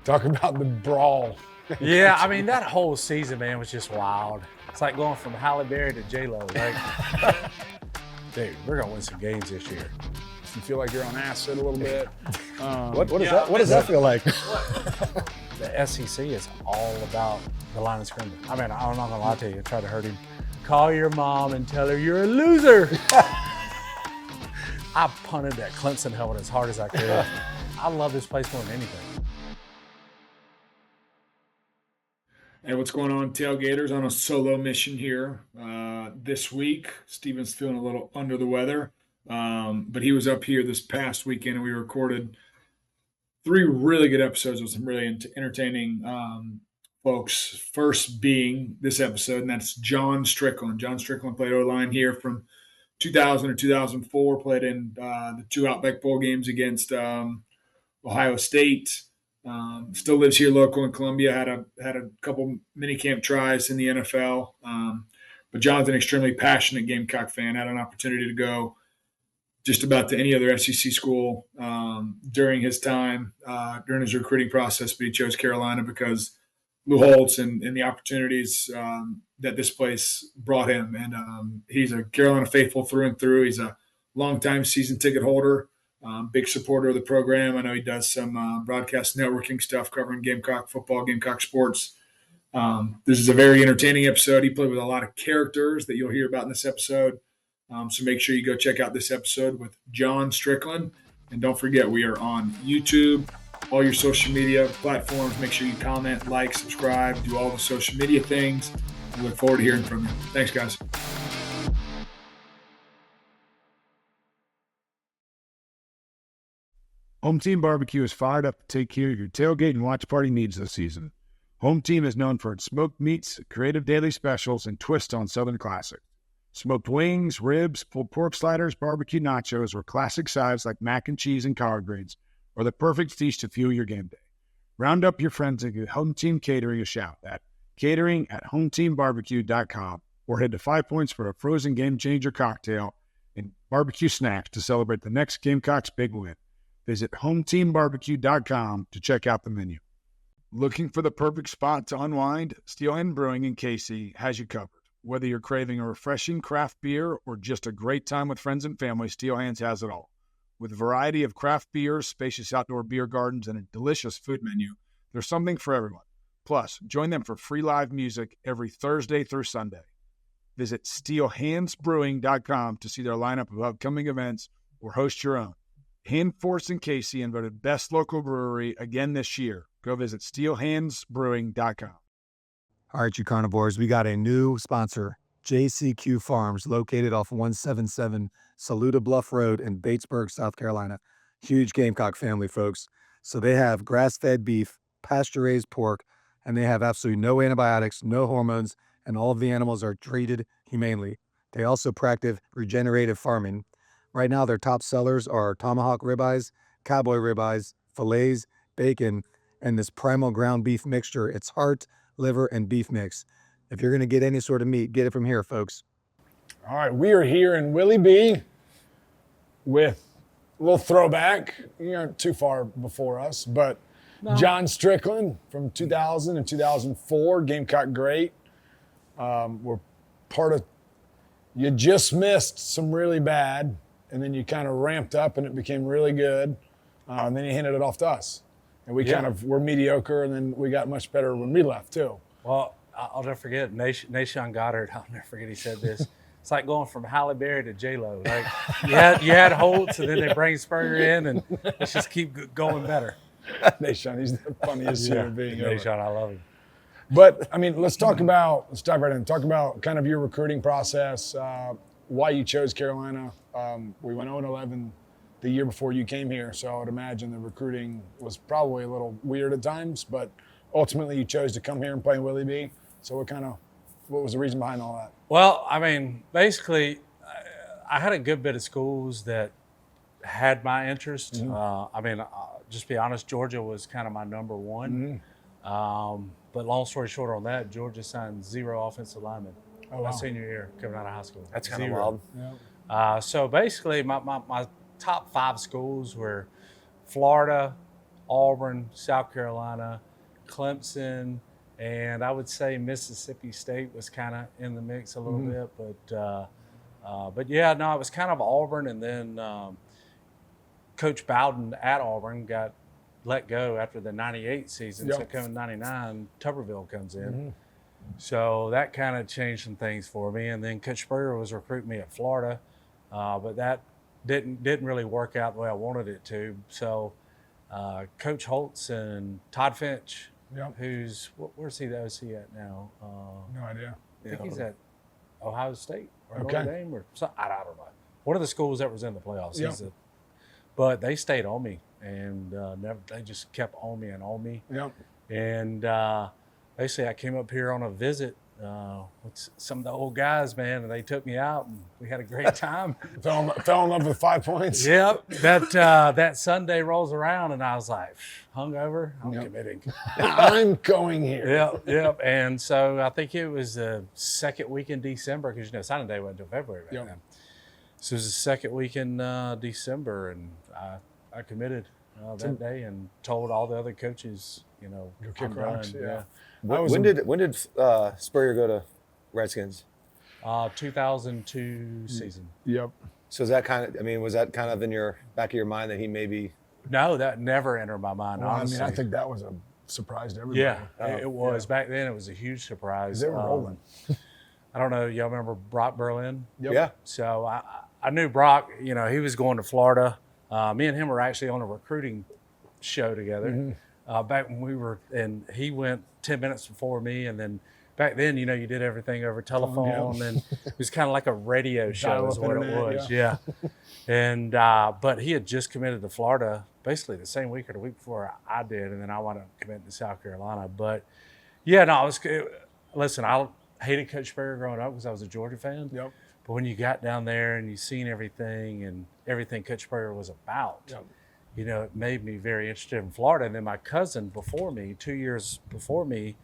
Talk about the brawl. Yeah, I mean, that whole season, man, was just wild. It's like going from Halle Berry to J-Lo. Like, dude, we're going to win some games this year. You feel like you're on acid a little bit. What does that feel like? The SEC is all about the line of scrimmage. I mean, I'm not going to lie to you. I tried to hurt him. Call your mom and tell her you're a loser. I punted that Clemson helmet as hard as I could. I love this place more than anything. Hey, what's going on, Tailgaters? On a solo mission here this week. Steven's feeling a little under the weather, but he was up here this past weekend, and we recorded 3 really good episodes with some really entertaining folks. First being this episode, and that's John Strickland. John Strickland played O-line here from 2000 to 2004, played in the 2 Outback Bowl games against Ohio State. Still lives here local in Columbia. Had a couple mini camp tries in the NFL. But John's an extremely passionate Gamecock fan. Had an opportunity to go just about to any other SEC school during his time, during his recruiting process, but he chose Carolina because Lou Holtz and the opportunities that this place brought him. And he's a Carolina faithful through and through. He's a longtime season ticket holder. Big supporter of the program. I know he does some broadcast networking stuff covering Gamecock football, Gamecock sports. This is a very entertaining episode. He played with a lot of characters that you'll hear about in this episode. So make sure you go check out this episode with John Strickland. And don't forget, we are on YouTube, all your social media platforms. Make sure you comment, like, subscribe, do all the social media things. I look forward to hearing from you. Thanks, guys. Home Team Barbecue is fired up to take care of your tailgate and watch party needs this season. Home Team is known for its smoked meats, creative daily specials, and twists on Southern classics. Smoked wings, ribs, pulled pork sliders, barbecue nachos, or classic sides like mac and cheese and collard greens are the perfect feast to fuel your game day. Round up your friends and give Home Team Catering a shout at catering@hometeambarbecue.com or head to 5 Points for a frozen game changer cocktail and barbecue snacks to celebrate the next Gamecocks big win. Visit hometeambarbecue.com to check out the menu. Looking for the perfect spot to unwind? Steelhand Brewing in Casey has you covered. Whether you're craving a refreshing craft beer or just a great time with friends and family, Steelhands has it all. With a variety of craft beers, spacious outdoor beer gardens, and a delicious food menu, there's something for everyone. Plus, join them for free live music every Thursday through Sunday. Visit steelhandsbrewing.com to see their lineup of upcoming events or host your own. Handforce in Casey and voted best local brewery again this year. Go visit steelhandsbrewing.com. All right, you carnivores, we got a new sponsor, JCQ Farms, located off 177 Saluda Bluff Road in Batesburg, South Carolina. Huge Gamecock family, folks. So they have grass-fed beef, pasture-raised pork, and they have absolutely no antibiotics, no hormones, and all of the animals are treated humanely. They also practice regenerative farming. Right now, their top sellers are tomahawk ribeyes, cowboy ribeyes, fillets, bacon, and this primal ground beef mixture. It's heart, liver, and beef mix. If you're going to get any sort of meat, get it from here, folks. All right, we are here in Willie B with a little throwback. You aren't too far before us, but no. John Strickland from 2000 and 2004, Gamecock great. We're part of, you just missed some really bad, and then you kind of ramped up and it became really good, and then you handed it off to us. And we kind of were mediocre, and then we got much better when we left too. Well, I'll never forget, Nashawn Goddard, I'll never forget he said this. It's like going from Halle Berry to J-Lo. Like you had Holtz, and then they bring Spurrier in, and let's just keep going better. Nashawn, he's the funniest human being ever. Nashawn, I love him. But, I mean, let's dive right in. Talk about kind of your recruiting process, why you chose Carolina. We went 0-11 the year before you came here, so I would imagine the recruiting was probably a little weird at times, but ultimately you chose to come here and play in Willie B. So what was the reason behind all that? Well, I mean, basically, I had a good bit of schools that had my interest. Mm-hmm. Just be honest, Georgia was kind of my number one. Mm-hmm. But long story short on that, Georgia signed 0 offensive linemen my senior year coming out of high school. That's kind of wild. Yeah. So basically, my top 5 schools were Florida, Auburn, South Carolina, Clemson, and I would say Mississippi State was kind of in the mix a little bit. But yeah, no, it was kind of Auburn, and then Coach Bowden at Auburn got let go after the 98 season. So coming 99, Tuberville comes in. So that kind of changed some things for me. And then Coach Spurrier was recruiting me at Florida, but that didn't really work out the way I wanted it to. So Coach Holtz and Todd Finch, where's he the OC at now? No idea. I think he's at Ohio State or Notre Dame or something. I don't know. One of the schools that was in the playoffs. But they stayed on me, and they just kept on me and on me. And basically, I came up here on a visit with some of the old guys, man, and they took me out, and we had a great time. Fell in love with 5 points. Yep. That Sunday rolls around, and I was like, hungover, I'm committing. I'm going here. Yep. And so I think it was the second week in December, because signing day wasn't until February back then. So it was the second week in December, and I committed that day and told all the other coaches, Go kick rocks. When did Spurrier go to Redskins? 2002 season. Yep. So is that was that kind of in your back of your mind that he maybe? No, that never entered my mind. Well, honestly. I think that was a surprise to everybody. Yeah, it was. Back then, it was a huge surprise. They were rolling. I don't know. Y'all remember Brock Berlin? Yep. Yeah. So I knew Brock. He was going to Florida. Me and him were actually on a recruiting show together back when we were, and he went 10 minutes before me, and then back then, you did everything over telephone, and it was kind of like a radio show is what it was. Yeah. And but he had just committed to Florida basically the same week or the week before I did, and then I wound up committing to South Carolina. But yeah, no, listen, I hated Coach Spurrier growing up because I was a Georgia fan. Yep. But when you got down there and you seen everything and everything Coach Spurrier was about, it made me very interested in Florida. And then my cousin before me, 2 years before me,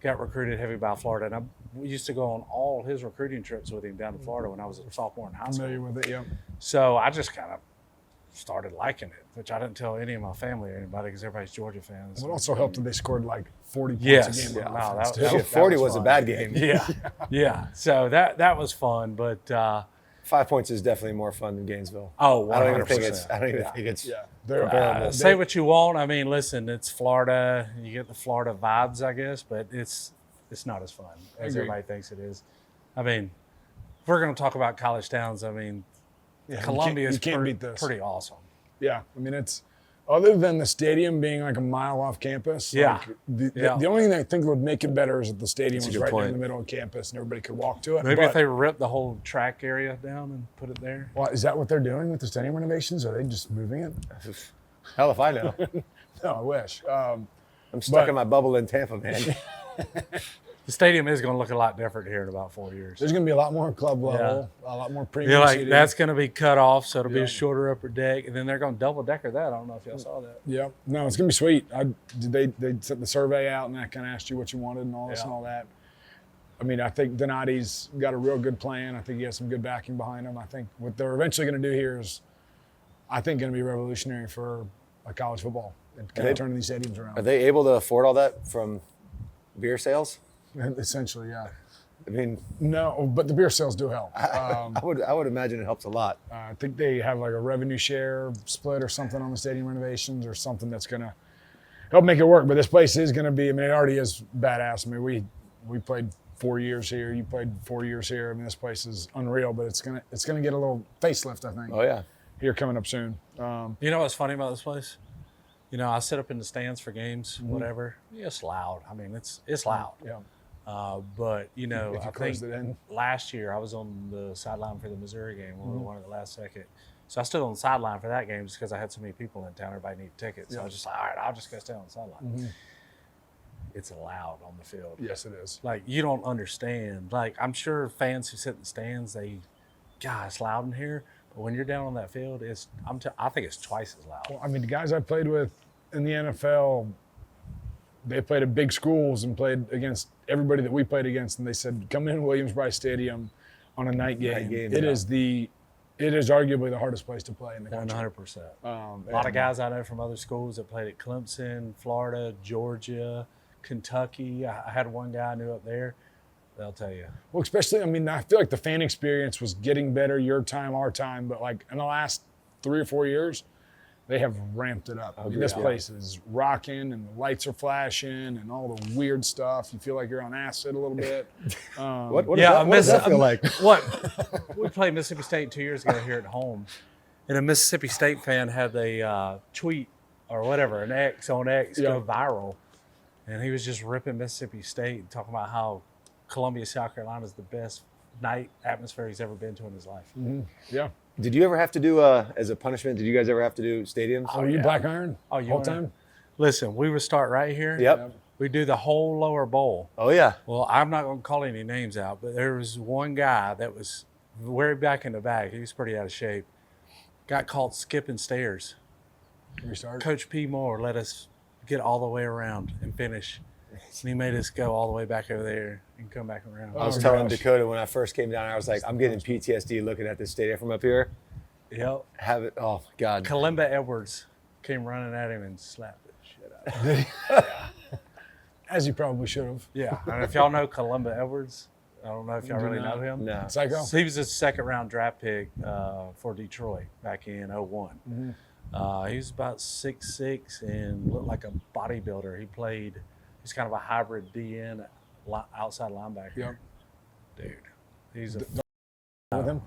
got recruited heavy by Florida. And we used to go on all his recruiting trips with him down to Florida when I was a sophomore in high school. Familiar with it, yeah. So I just kind of started liking it, which I didn't tell any of my family or anybody because everybody's Georgia fans. It also helped that they scored like 40 points a game. That 40 was a bad game. Yeah. So that was fun, but 5 points is definitely more fun than Gainesville. Oh, 100%. I don't even think it's. Yeah. Say what you want. I mean, listen, it's Florida. You get the Florida vibes, I guess, but it's not as fun as everybody thinks it is. I mean, if we're going to talk about college towns, I mean, Columbia is pretty awesome. Yeah. I mean, it's other than the stadium being like a mile off campus. Yeah. The only thing I think would make it better is if the stadium That's was right in the middle of campus and everybody could walk to it. Maybe if they ripped the whole track area down and put it there. Well, is that what they're doing with the stadium renovations? Are they just moving it? Hell if I know. No, I wish. I'm stuck in my bubble in Tampa, man. The stadium is going to look a lot different here in about 4 years. There's going to be a lot more club level, a lot more premium seating. That's going to be cut off, so it'll be a shorter upper deck, and then they're going to double decker that. I don't know if y'all saw that. Yeah, no, it's going to be sweet. They sent the survey out, and that kind of asked you what you wanted and all this and all that. I mean, I think Donati's got a real good plan. I think he has some good backing behind him. I think what they're eventually going to do here is, I think, going to be revolutionary for college football and kind of turning these stadiums around. Are they able to afford all that from beer sales? Essentially, yeah. I mean, no, but the beer sales do help. I would imagine it helps a lot. I think they have like a revenue share split or something on the stadium renovations or something that's going to help make it work. But this place is going to be, I mean, it already is badass. I mean, we played 4 years here. You played 4 years here. I mean, this place is unreal, but it's gonna get a little facelift, I think. Oh, yeah. Here coming up soon. You know what's funny about this place? I sit up in the stands for games, whatever. Yeah, it's loud. I mean, it's loud. Yeah. But I think it in. last year I was on the sideline for the Missouri game, one of the last second. So I stood on the sideline for that game just because I had so many people in town. Everybody needed tickets. So I was just like, all right, I'll just go stay on the sideline. It's loud on the field. Yes, it is. Like, you don't understand. Like, I'm sure fans who sit in the stands, it's loud in here. But when you're down on that field, I think it's twice as loud. Well, I mean, the guys I played with in the NFL, they played at big schools and played against everybody that we played against, and they said, come in Williams-Brice Stadium on a night game. It is the It is arguably the hardest place to play in the country. 100%. A lot of And- guys I know from other schools that played at Clemson, Florida, Georgia, Kentucky. I had one guy I knew up there. They'll tell you. Well, especially, I mean, I feel like the fan experience was getting better, your time, our time, but like in the last 3 or 4 years, they have ramped it up. I mean, this place is rocking and the lights are flashing and all the weird stuff. You feel like you're on acid a little bit. What does that feel like? What? We played Mississippi State 2 years ago here at home, and a Mississippi State fan had a tweet or whatever, an X on X go viral, and he was just ripping Mississippi State and talking about how Columbia, South Carolina is the best night atmosphere he's ever been to in his life. Mm-hmm. Yeah. Did you ever have to do, as a punishment, did you guys ever have to do stadiums? Oh, you black iron? Oh, you whole wanna- time? Listen, we would start right here. Yep. We do the whole lower bowl. Oh, yeah. Well, I'm not going to call any names out, but there was one guy that was way back in the back. He was pretty out of shape. Got caught skipping stairs. Restart? Coach P. Moore let us get all the way around and finish. And he made us go all the way back over there and come back around. I was telling Dakota when I first came down, I was like, I'm getting PTSD looking at this stadium from up here. Yep. Have it, oh, my God. Kalimba Edwards came running at him and slapped the shit out of him. As you probably should have. Yeah. And if y'all know Kalimba Edwards, I don't know if y'all really know him. No. Psycho? So he was a second-round draft pick for Detroit back in 01. Mm-hmm. He was about 6'6" and looked like a bodybuilder. He's kind of a hybrid DN outside linebacker. Yep. Dude, he's a With him?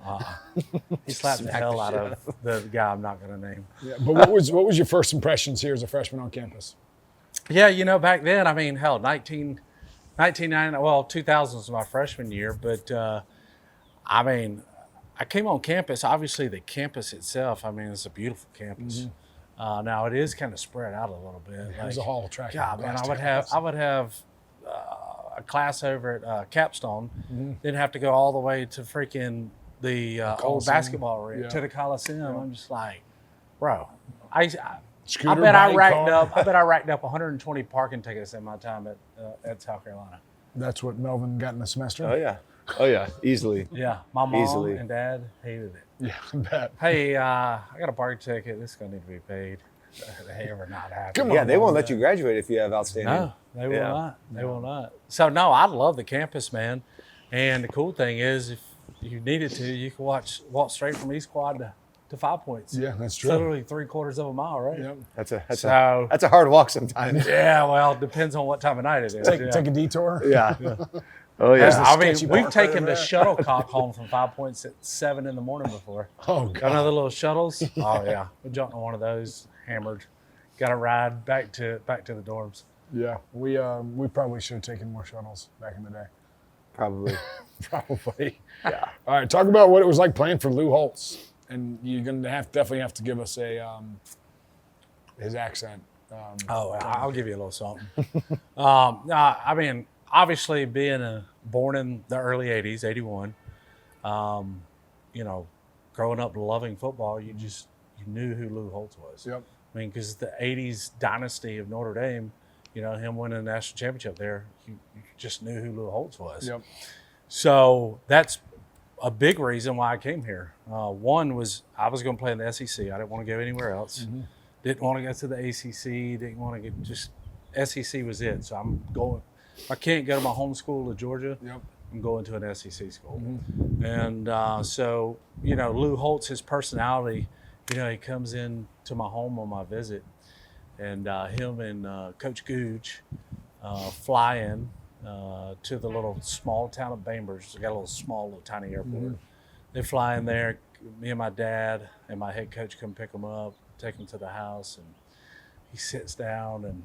he slapped the hell out of the guy I'm not going to name. Yeah. But what was your first impressions here as a freshman on campus? Yeah, you know, back then, I mean, hell, 1990, well, 2000 was my freshman year, but I mean, I came on campus. Obviously, the campus itself, I mean, it's a beautiful campus. Now it is kind of spread out a little bit. There's a hall track. God, man, I would have a class over at Capstone. Didn't have to go all the way to freaking the old Coliseum. basketball arena to the Coliseum. I'm just like, bro, I Scooter, bet I bike, racked car. up. I bet I racked up 120 parking tickets in my time at South Carolina. That's what Melvin got in the semester? Oh, yeah. Oh, yeah. Easily. Yeah, my mom Easily. and dad hated it. Yeah, I bet. Hey, I got a parking ticket. This is gonna need to be paid. They ever not happy. Come Yeah, on, they won't Mom, let you graduate if you have outstanding. No, they will Yeah. not. They will not. So no, I love the campus, man. And the cool thing is, if you needed to, you can walk straight from East Quad to 5 Points. Yeah, that's It's true. literally 3/4 of a mile, right? Yep. That's So a hard walk sometimes. yeah, well, it depends on what time of night it is. Take yeah. a detour. Yeah. Oh, There's yeah. the I mean, sketchy we've part taken right the there. shuttlecock home from 5 Points at 7 in the morning before. Oh, Got God. another little shuttles? Oh yeah, we jumped on one of those, hammered. Got a ride back to the dorms. Yeah, we probably should have taken more shuttles back in the day. Probably. Probably. Yeah. All right, talk about what it was like playing for Lou Holtz. And you're going to definitely have to give us his accent. Oh, I'll give you a little something. I mean, obviously being born in the early 80s, 81, you know, growing up loving football, you knew who Lou Holtz was. Yep. I mean, because the 80s dynasty of Notre Dame, you know, him winning the national championship there, you just knew who Lou Holtz was. Yep. So that's a big reason why I came here. One was I was going to play in the SEC. I didn't want to go anywhere else. Didn't want to go to the ACC. Didn't want to get just SEC was it. So I'm going. If I can't go to my home school of Georgia, Yep. I'm going to an SEC school. And so, you know, Lou Holtz, his personality, you know, he comes in to my home on my visit, and him and Coach Gooch fly in to the little small town of Bainbridge. They got a little tiny airport. They fly in there. Me and my dad and my head coach come pick him up, take him to the house, and he sits down, and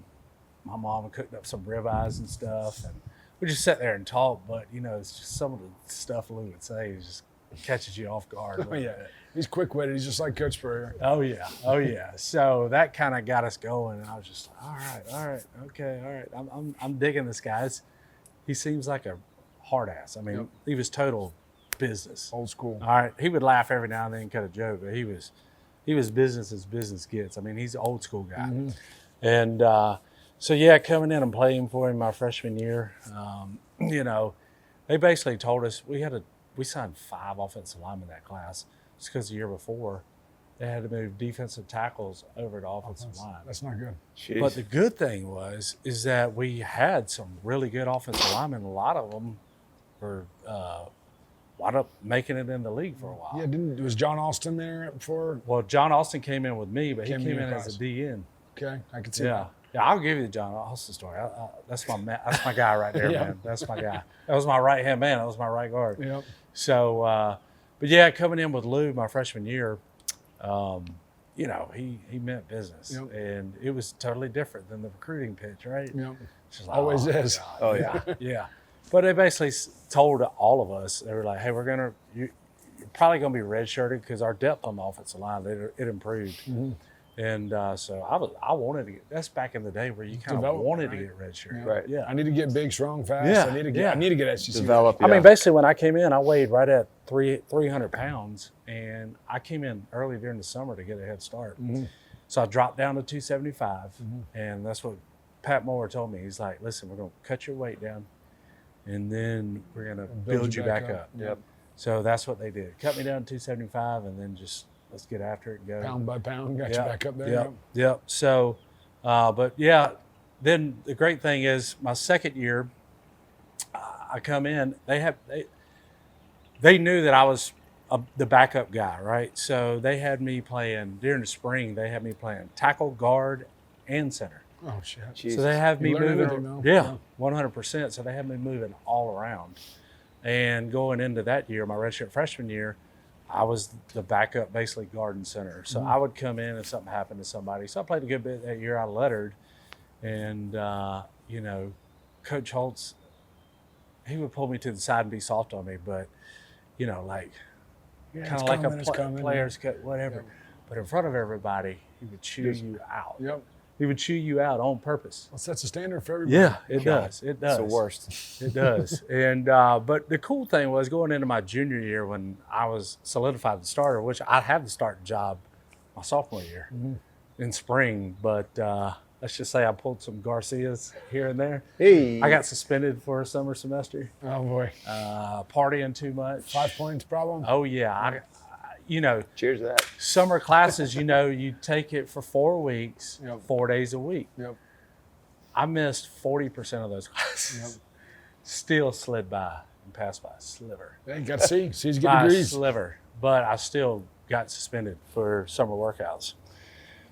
my mom cooked up some ribeyes and stuff, and we just sat there and talked. But you know, it's just some of the stuff Lou would say is just catches you off guard. a Oh, little yeah. bit. He's quick-witted. He's just like Coach Spurrier. Oh yeah, oh yeah. So that kind of got us going, and I was just all right, okay, all right. I'm digging this guy. He seems like a hard ass. I mean, Yep. he was total business. Old school. All right, he would laugh every now and then, cut a joke, but he was business as business gets. I mean, he's an old school guy, and so yeah, coming in and playing for him my freshman year, you know, they basically told us we signed 5 offensive linemen that class. It's because the year before they had to move defensive tackles over to offensive line. That's not good. Jeez. But the good thing is that we had some really good offensive linemen. A lot of them were wound up making it in the league for a while. Yeah, was John Austin there before? Well, John Austin came in with me, but he Came came in in as across. a DN. Okay, I could see Yeah. that. Yeah, I'll give you the John Austin story. That's my guy right there, Yeah. man. That's my guy. That was my right hand man. That was my right guard. Yep. So, but yeah, coming in with Lou my freshman year, you know, he meant business, Yep. and it was totally different than the recruiting pitch, right? Yep. It's just like, Always oh, is. God, Oh, yeah. yeah. But they basically told all of us, they were like, hey, you're probably going to be redshirted because our depth on the offensive line, it improved. Mm-hmm. And so I wanted to get, that's back in the day where you kind of Develop, wanted to right? get redshirted. Right. Yeah. I need to get big, strong, fast. Yeah, I need to get SEC. Develop. I Yeah. mean, basically, when I came in, I weighed right at 300 pounds, and I came in early during the summer to get a head start. Mm-hmm. So I dropped down to 275, and that's what Pat Moore told me. He's like, listen, we're going to cut your weight down, and then we're going to build you back up. Yep. So that's what they did. Cut me down to 275, and then just let's get after it and go. Pound by pound, got you Yep, back up there. Yep. Yep. So, but yeah, then the great thing is my second year, I come in. They knew that I was the backup guy, right? So they had me playing during the spring. They had me playing tackle, guard, and center. Oh shit. Jesus. So they have me You learn moving. everything, though. Yeah, 100%. So they had me moving all around. And going into that year, my redshirt freshman year, I was the backup, basically guard and center. So I would come in and something happened to somebody. So I played a good bit that year. I lettered, and you know, Coach Holtz, he would pull me to the side and be soft on me, but you know, like Yeah, kind it's of like coming, a it's coming. player's cut, whatever. Yep. But in front of everybody, he would chew you out. Yep. He would chew you out on purpose. Well, sets a standard for everybody. Yeah, it does. It does. It's the worst. It does. And but the cool thing was going into my junior year when I was solidified the starter, which I had the starting job my sophomore year in spring. But let's just say I pulled some Garcias here and there. Hey. I got suspended for a summer semester, Oh boy. partying too much. 5 points problem. Oh yeah, you know, Cheers to that. summer classes. You know, you take it for 4 weeks, Yep. 4 days a week. Yep. I missed 40% of those classes. Yep. Still slid by and passed by a sliver. Yeah, you got to see. See, he's getting By a degrees. sliver. But I still got suspended for summer workouts.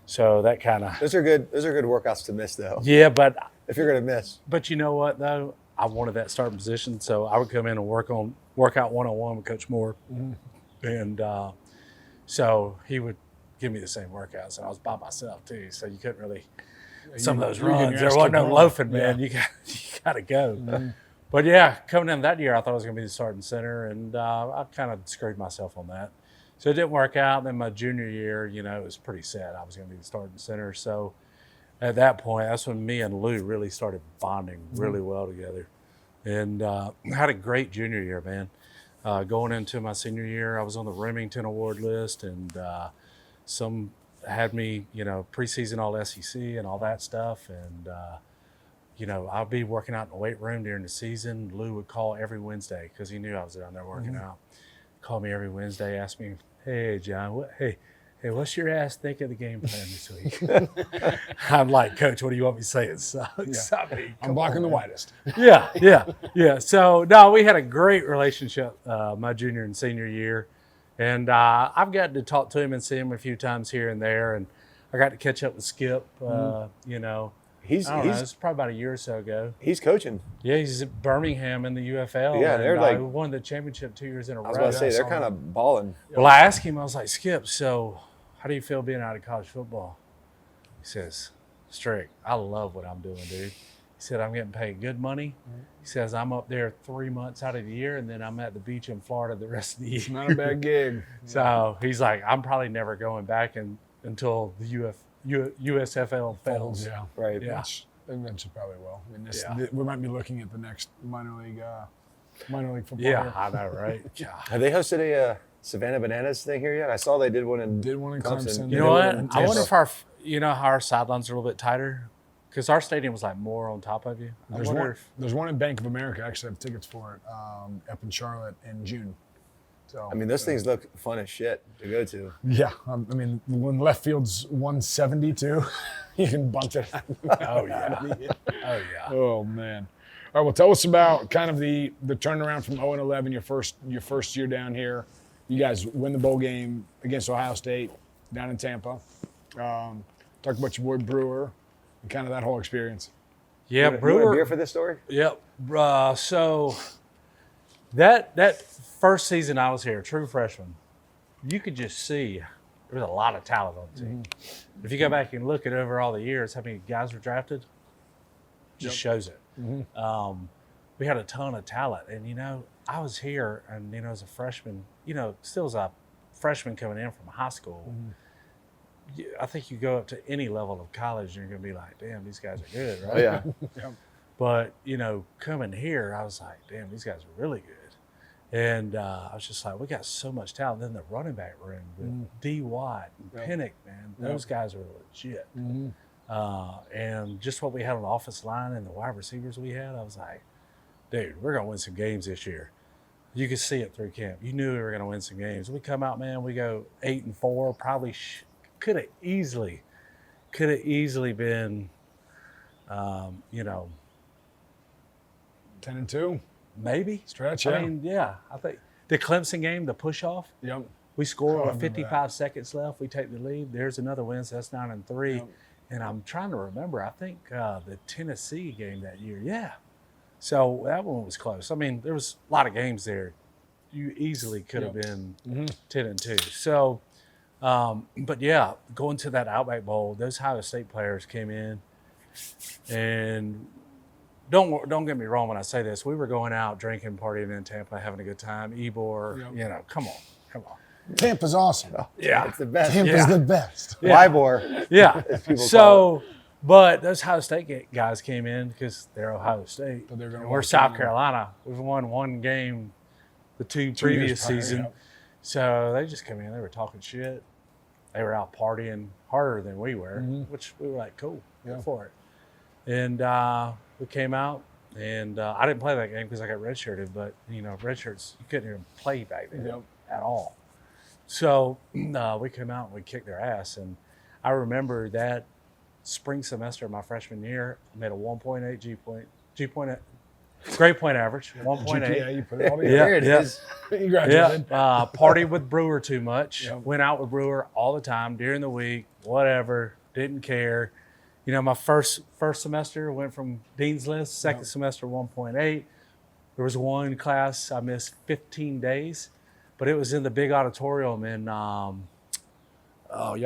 So that kind of, Those are good workouts to miss, though. yeah, but If you're gonna miss. you know what though? I wanted that starting position, so I would come in and work out one-on-one with Coach Moore, and so he would give me the same workouts, and I was by myself too, so you couldn't really. Some of those you're getting runs, your there ass wasn't no kicked loafing, wrong. man. You got to go. But yeah, coming in that year, I thought I was going to be the starting center, and I kind of screwed myself on that. So it didn't work out. Then my junior year, you know, it was pretty sad. I was going to be the starting center. So at that point, that's when me and Lou really started bonding really well together, and had a great junior year, man. Going into my senior year, I was on the Remington Award list, and some had me, you know, preseason all SEC and all that stuff. And, you know, I'll be working out in the weight room during the season. Lou would call every Wednesday because he knew I was down there working out. Call me every Wednesday, ask me, hey, John, hey, what's your ass think of the game plan this week? I'm like, Coach, what do you want me to say? It sucks. I mean, I'm come blocking on, the man. widest. Yeah. So, no, we had a great relationship my junior and senior year. And I've gotten to talk to him and see him a few times here and there. And I got to catch up with Skip, you know. He's I don't know, it's probably about a year or so ago. he's coaching. Yeah, he's at Birmingham in the UFL. Yeah, and, they're like- we won the championship 2 years in a row. I was about to say I they're saw kind of balling. Well, I asked him, I was like, Skip, so how do you feel being out of college football? He says, Strick, I love what I'm doing, dude. He said, I'm getting paid good money. He says, I'm up there 3 months out of the year, and then I'm at the beach in Florida the rest of the year. Not a bad gig. So he's like, I'm probably never going back until the USFL fails. Yeah. Right. Yeah. Which eventually probably will. I mean, Yeah. we might be looking at the next minor league football. Yeah, here. I know, right? God. Have they hosted a Savannah Bananas thing here yet? I saw they did one in. Did one in Clemson. You Did know one what? in I wonder Tampa. if how our sidelines are a little bit tighter, because our stadium was like more on top of you. I wonder if There's one in Bank of America. I actually have tickets for it up in Charlotte in June. So I mean, those things look fun as shit to go to. yeah, I mean, when left field's 172, you can bunt it. Oh yeah. Oh yeah. Oh man. All right, well, tell us about kind of the turnaround from 0-11, your first year down here. You guys win the bowl game against Ohio State down in Tampa. Talk about your boy Brewer and kind of that whole experience. Yeah, You want a Brewer. beer for this story? Yep. So that first season I was here, true freshman, you could just see there was a lot of talent on the team. If you go back and look at over all the years, how many guys were drafted, just shows it. We had a ton of talent, and I was here, and as a freshman, still as a freshman coming in from high school. I think you go up to any level of college, and you're going to be like, damn, these guys are good, right? Oh, yeah. But, coming here, I was like, damn, these guys are really good. And I was just like, we got so much talent. Then the running back room with D. Watt and Pinnock, man, those guys are legit. And just what we had on the offensive line and the wide receivers we had, I was like, dude, we're going to win some games this year. You could see it through camp. You knew we were going to win some games. We come out, man, we go 8-4, probably could have easily been, 10-2. maybe. Stretch, I yeah. mean, yeah, I think the Clemson game, the push-off, Yep. we score I with remember 55 seconds left. We take the lead. There's another win, so that's 9-3. Yep. And I'm trying to remember, I think the Tennessee game that year, yeah. So that one was close. I mean, there was a lot of games there. You easily could have been 10-2. So, but yeah, going to that Outback Bowl, those Ohio State players came in, and don't get me wrong when I say this. We were going out drinking, partying in Tampa, having a good time. Ebor, come on. Tampa's awesome. Yeah, It's the best. Tampa's the best. Wybor. yeah. people So, but those Ohio State guys came in because they're Ohio State. But they're gonna And we're walk South in. Carolina. We've won one game the two 2 years previous prior, season. yeah. So they just come in. They were talking shit. They were out partying harder than we were, which we were like, cool, go for it. And we came out, and I didn't play that game because I got redshirted. But redshirts, you couldn't even play back then at all. So we came out and we kicked their ass. And I remember that spring semester of my freshman year, I made a 1.8 grade point average, 1.8. GPA, you put it all together. Yeah, There it yeah. is. You graduated. Partied with Brewer too much. Went out with Brewer all the time during the week, whatever, didn't care. My first semester went from Dean's List, second semester 1.8. There was one class I missed 15 days, but it was in the big auditorium in, y'all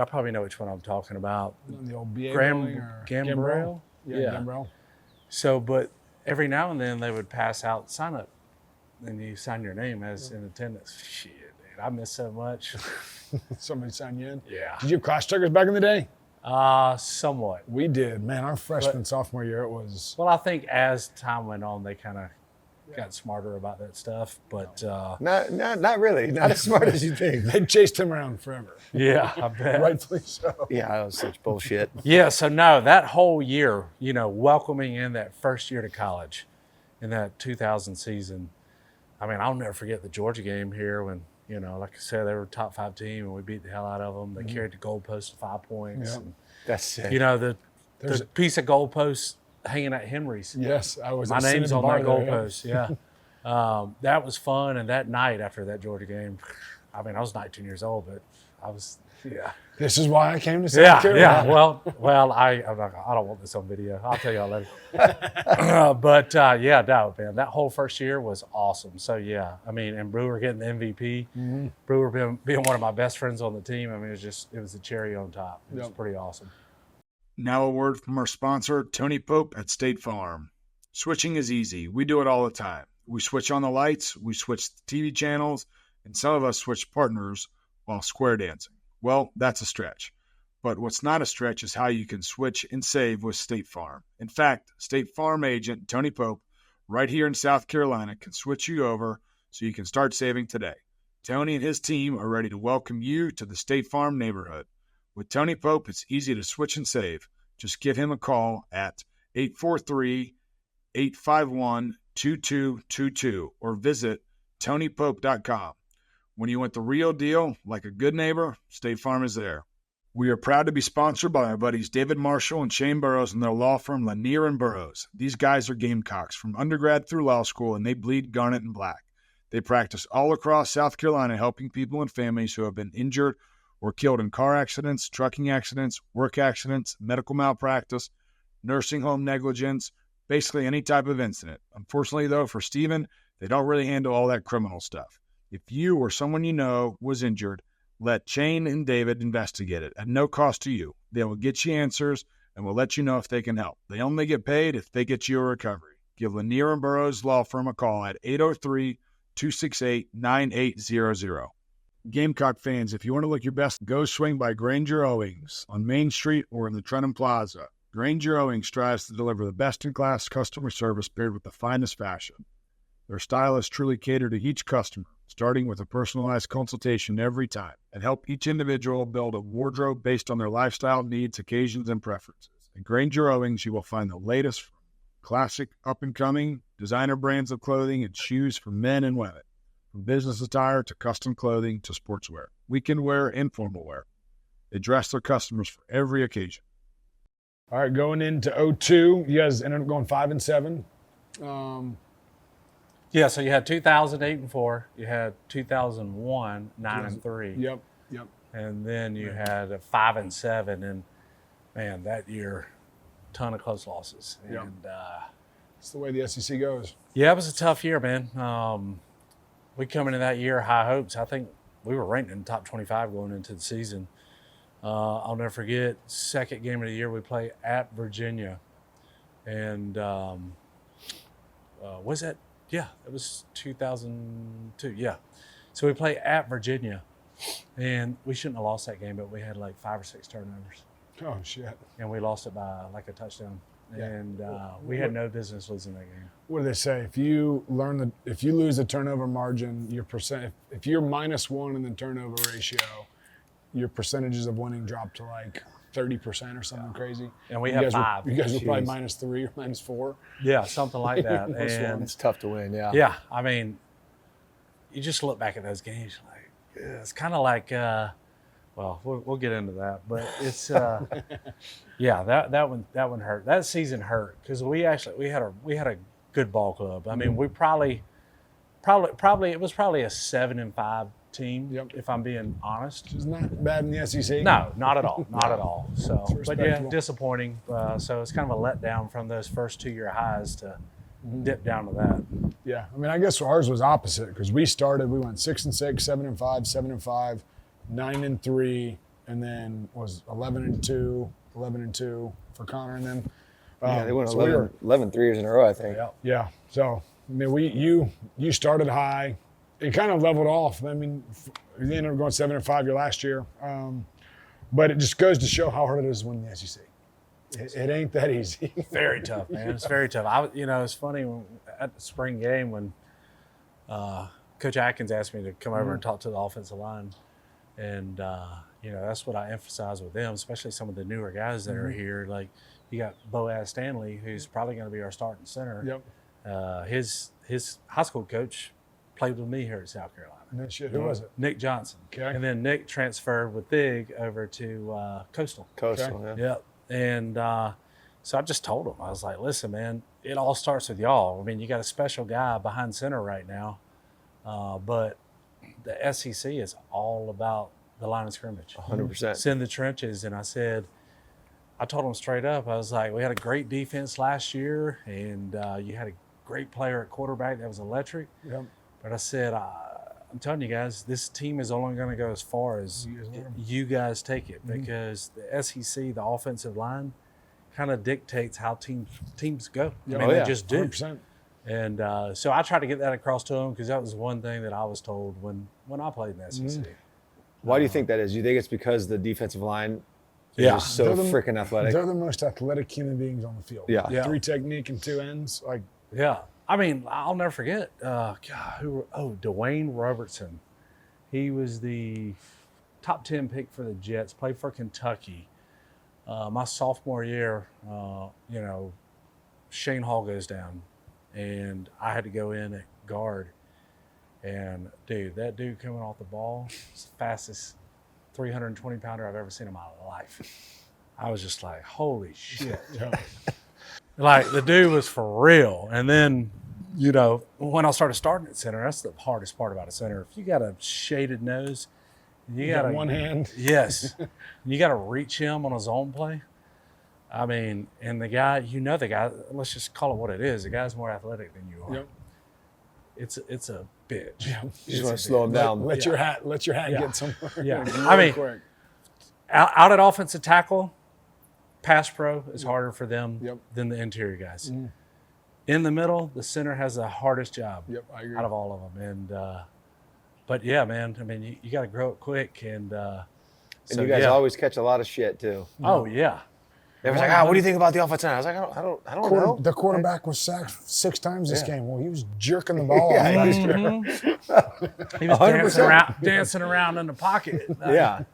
probably know which one I'm talking about. The old BA building or Gambrel? Yeah, Yeah. Gambrel. So, but every now and then they would pass out sign up, and you sign your name as in attendance. Shit, dude, I miss so much. Somebody signed you in. Yeah. Did you have class checkers back in the day? Somewhat. We did. Man, our freshman, sophomore year, it was. Well, I think as time went on, they kind of got smarter about that stuff. But Not really. Not as smart as you think. They chased him around forever. yeah, I bet. Rightfully so. Yeah, that was such bullshit. Yeah, so no, that whole year, welcoming in that first year to college in that 2000 season, I mean, I'll never forget the Georgia game here when, like I said, they were a top 5 team and we beat the hell out of them. They carried the goalpost to 5 points. Yeah. And, That's sick. the There's- piece of goalpost hanging at Henry's. Yes, I was. My sitting name's in on the that bar there, goalpost, yeah. That was fun. And that night after that Georgia game, I mean, I was 19 years old, but I was, yeah. This is why I came to South Yeah, Carolina. yeah. Well, I don't want this on video. I'll tell y'all later. But yeah, no, man, that whole first year was awesome. So yeah, I mean, and Brewer getting the MVP, Brewer being one of my best friends on the team. I mean, it was a cherry on top. It was pretty awesome. Now a word from our sponsor, Tony Pope at State Farm. Switching is easy. We do it all the time. We switch on the lights, we switch the TV channels, and some of us switch partners while square dancing. Well, that's a stretch. But what's not a stretch is how you can switch and save with State Farm. In fact, State Farm agent Tony Pope, right here in South Carolina, can switch you over so you can start saving today. Tony and his team are ready to welcome you to the State Farm neighborhood. With Tony Pope, it's easy to switch and save. Just give him a call at 843-851-2222 or visit tonypope.com. When you want the real deal, like a good neighbor, State Farm is there. We are proud to be sponsored by our buddies David Marshall and Shane Burrows and their law firm Lanier & Burrows. These guys are Gamecocks from undergrad through law school, and they bleed garnet and black. They practice all across South Carolina helping people and families who have been injured or killed in car accidents, trucking accidents, work accidents, medical malpractice, nursing home negligence, basically any type of incident. Unfortunately, though, for Stephen, they don't really handle all that criminal stuff. If you or someone you know was injured, let Shane and David investigate it at no cost to you. They will get you answers and will let you know if they can help. They only get paid if they get you a recovery. Give Lanier & Burrows Law Firm a call at 803-268-9800. Gamecock fans, if you want to look your best, go swing by Granger Owings on Main Street or in the Trenton Plaza. Granger Owings strives to deliver the best-in-class customer service paired with the finest fashion. Their stylists truly cater to each customer, starting with a personalized consultation every time, and help each individual build a wardrobe based on their lifestyle needs, occasions, and preferences. At Granger Owings, you will find the latest from classic, up-and-coming, designer brands of clothing and shoes for men and women. From business attire to custom clothing to sportswear, weekend wear, and formal wear. They dress their customers for every occasion. All right, going into 02, you guys ended up going 5-7. Yeah, so you had 2000, 8-4. You had 2001, 9-3. Yep. And then you had a 5-7, and man, that year, ton of close losses. Yep. And That's the way the SEC goes. yeah, it was a tough year, man. We come into that year high hopes. I think we were ranked in the top 25 going into the season. I'll never forget, second game of the year we play at Virginia, and was that? Yeah, it was 2002. Yeah, so we play at Virginia, and we shouldn't have lost that game, but we had like 5 or 6 turnovers, Oh, shit. and we lost it by like a touchdown. Yeah. And we had no business losing that game. What do they say? If you lose the turnover margin, if you're -1 in the turnover ratio, your percentages of winning drop to like 30% or something crazy. And we You had guys 5. you guys were probably Jeez. -3 or -4. Yeah, something like that. And It's tough to win, yeah. yeah, I mean, you just look back at those games, like it's kind of like, well, we'll get into that, but it's, yeah, that one hurt. That season hurt because we had a good ball club. I mean, we probably it was probably a 7-5 team, Yep. if I'm being honest. Which is not bad in the SEC. No, not at all, not at all. So, It's but yeah, respectable. disappointing. So it's kind of a letdown from those first 2-year highs to dip down to that. Yeah, I mean, I guess ours was opposite because we went 6-6, 7-5, 7-5, 9-3, and then was 11-2, 11-2 for Connor and them. Yeah, they went so we 11 3 years in a row, I think. Yeah. So I mean, you started high. It kind of leveled off. I mean, you ended up going 7-5 your last year, but it just goes to show how hard it is to win the SEC. It ain't that easy. Very tough, man. It's very tough. It's funny at the spring game when Coach Atkins asked me to come over and talk to the offensive line, and that's what I emphasize with them, especially some of the newer guys that are here. Like you got Boaz Stanley, who's probably going to be our starting center. Yep. His high school coach played with me here at South Carolina. No shit. Who was it? Nick Johnson. Okay. And then Nick transferred with Big over to Coastal. Coastal, Okay. yeah. Yep. And so I just told him, I was like, listen, man, it all starts with y'all. I mean, you got a special guy behind center right now, but the SEC is all about the line of scrimmage. 100%. It's in the trenches. And I told him straight up, I was like, we had a great defense last year, and you had a great player at quarterback that was electric. Yep. But I said, I'm telling you guys, this team is only going to go as far as You guys let 'em. you guys take it, because the SEC, the offensive line, kind of dictates how teams go. Yeah. I mean, Oh, they yeah. just do. 100%. And so I try to get that across to them, because that was one thing that I was told when I played in the SEC. Why do you think that is? Do you think it's because the defensive line is Yeah. just so They're the- freaking athletic? They're the most athletic human beings on the field. Yeah. Yeah. 3 technique and 2 ends. Like, Yeah. I mean, I'll never forget, Dwayne Robertson. He was the top 10 pick for the Jets, played for Kentucky. My sophomore year, Shane Hall goes down, and I had to go in at guard. And dude, that dude coming off the ball is the fastest 320-pounder I've ever seen in my life. I was just like, holy shit. Like, the dude was for real. And then, you know, when I started starting at center, that's the hardest part about a center. If you got a shaded nose, you got one hand. Yes. You got to reach him on a zone play. I mean, and the guy, you know, the guy, let's just call it what it is. The guy's more athletic than you are. Yep. It's a bitch. You just want to slow him down. Let your hat get somewhere. Yeah. Real I mean, quick. out at offensive tackle, pass pro is harder for them Yep. than the interior guys. In the middle, the center has the hardest job I agree. out of all of them. And but yeah, man, I mean, you got to grow it quick. And And you guys always catch a lot of shit too. Oh yeah. Everyone's like, what do you think about the offensive line? I was like, I don't know. The quarterback was sacked 6 times this game. Well, he was jerking the ball off Yeah, last he year. He was 100%. dancing around in the pocket. Yeah.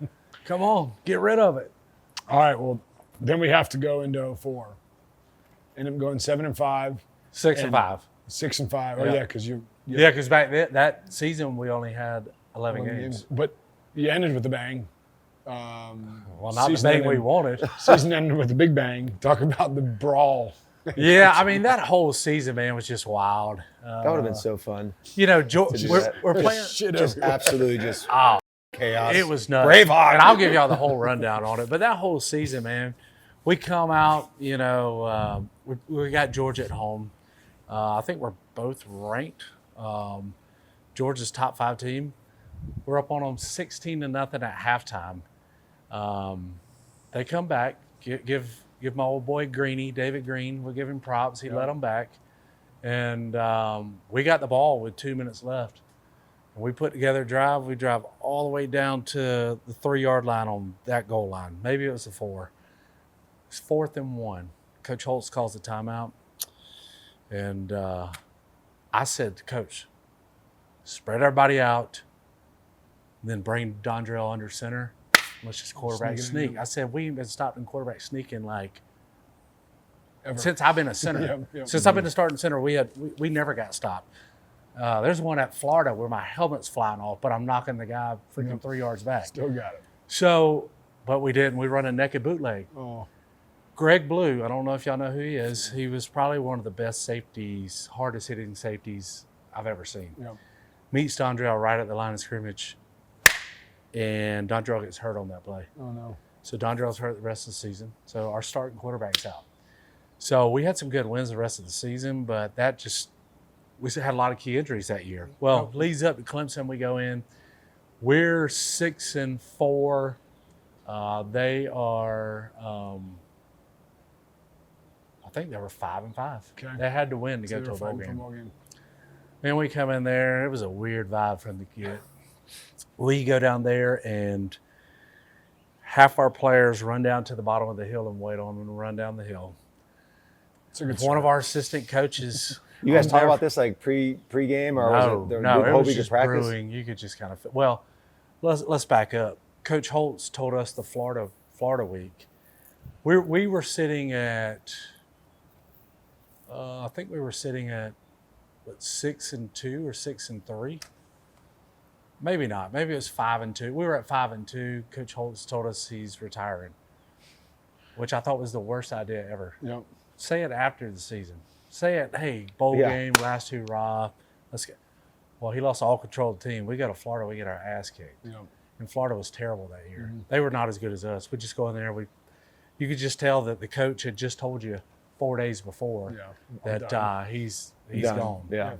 Come on, get rid of it. All right, well, then we have to go into 04. End up going 7-5, 6-5. 6-5. Oh Yeah. yeah, because you Yeah, because back then, that season we only had 11 games. But you ended with a bang. Well, not the Season thing ended- we wanted. Season ended with a big bang. Talk about the brawl. Yeah, I mean, that whole season, man, was just wild. That would have been so fun. You know, do we're that. playing. Shit Just everywhere. absolutely just Oh, chaos. it was nuts. Braveheart. And I'll give y'all the whole rundown on it. But that whole season, man, we come out, you know, we got Georgia at home. I think we're both ranked. Georgia's top 5 team. We're up on them 16-0 at halftime. They come back, give my old boy Greeny, David Green, we'll give him props. He led them back. And we got the ball with 2 minutes left. And we put together a drive. We drive all the way down to the 3-yard line on that goal line. Maybe it was the 4. It's 4th and 1. Coach Holtz calls the timeout. And I said to Coach, spread everybody out, and then bring Dondrell under center. Let's just quarterback sneak. I said, we ain't been stopping quarterback sneaking like Ever. since I've been a center. Yep. Since I've been a starting center, we never got stopped. There's one at Florida where my helmet's flying off, but I'm knocking the guy freaking 3 yards back. Still got it. So, but we didn't. We run a naked bootleg. Oh, Greg Blue, I don't know if y'all know who he is. He was probably one of the best safeties, hardest hitting safeties I've ever seen. yep. Meets Dondrell right at the line of scrimmage, and Dondrell gets hurt on that play. Oh no. So Dondrell's hurt the rest of the season. So our starting quarterback's out. So we had some good wins the rest of the season, but that just, we had a lot of key injuries that year. Well, leads up to Clemson, we go in. We're 6-4. They are, I think they were 5-5. Okay. They had to win to So go they to were a bowl fighting for game. ball game. Then we come in there. It was a weird vibe from the get. We go down there, and half our players run down to the bottom of the hill and wait on them to run down the hill. It's a good One of our assistant coaches. You guys I'm talk there- about this like pre-game or was it the no, it whole was week of just practice? brewing. You could just kind of. Well, let's back up. Coach Holtz told us the Florida week. We were sitting at. I think we were sitting at, what, 6-2 or 6-3. Maybe not. Maybe it was 5-2. We were at 5-2. Coach Holtz told us he's retiring, which I thought was the worst idea ever. Yep. Say it after the season. Say it, hey, bowl Yeah. game, last hurrah. Let's go. Well, he lost all control of the team. We go to Florida, we get our ass kicked. Yep. And Florida was terrible that year. They were not as good as us. We just go in there. You could just tell that the coach had just told you 4 days before Yeah. I'm that done. he's Done. gone. Yeah.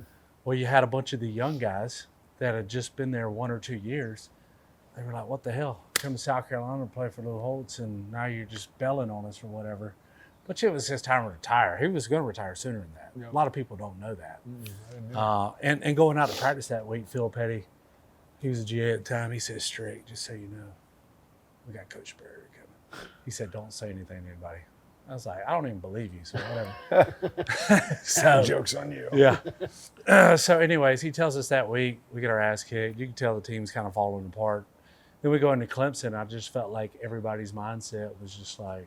Well, you had a bunch of the young guys that had just been there 1 or 2 years. They were like, what the hell? Come to South Carolina and play for Lou Holtz, and now you're just belling on us or whatever. But it was his time to retire. He was going to retire sooner than that. Yeah. A lot of people don't know that. And going out to practice that week, Phil Petty, he was a GA at the time. He said, Strick, just so you know, we got Coach Barry coming. He said, don't say anything to anybody. I was like, I don't even believe you, so whatever. So, Joke's on you. yeah. So anyways, he tells us that week, we get our ass kicked. You can tell the team's kind of falling apart. Then we go into Clemson. I just felt like everybody's mindset was just like,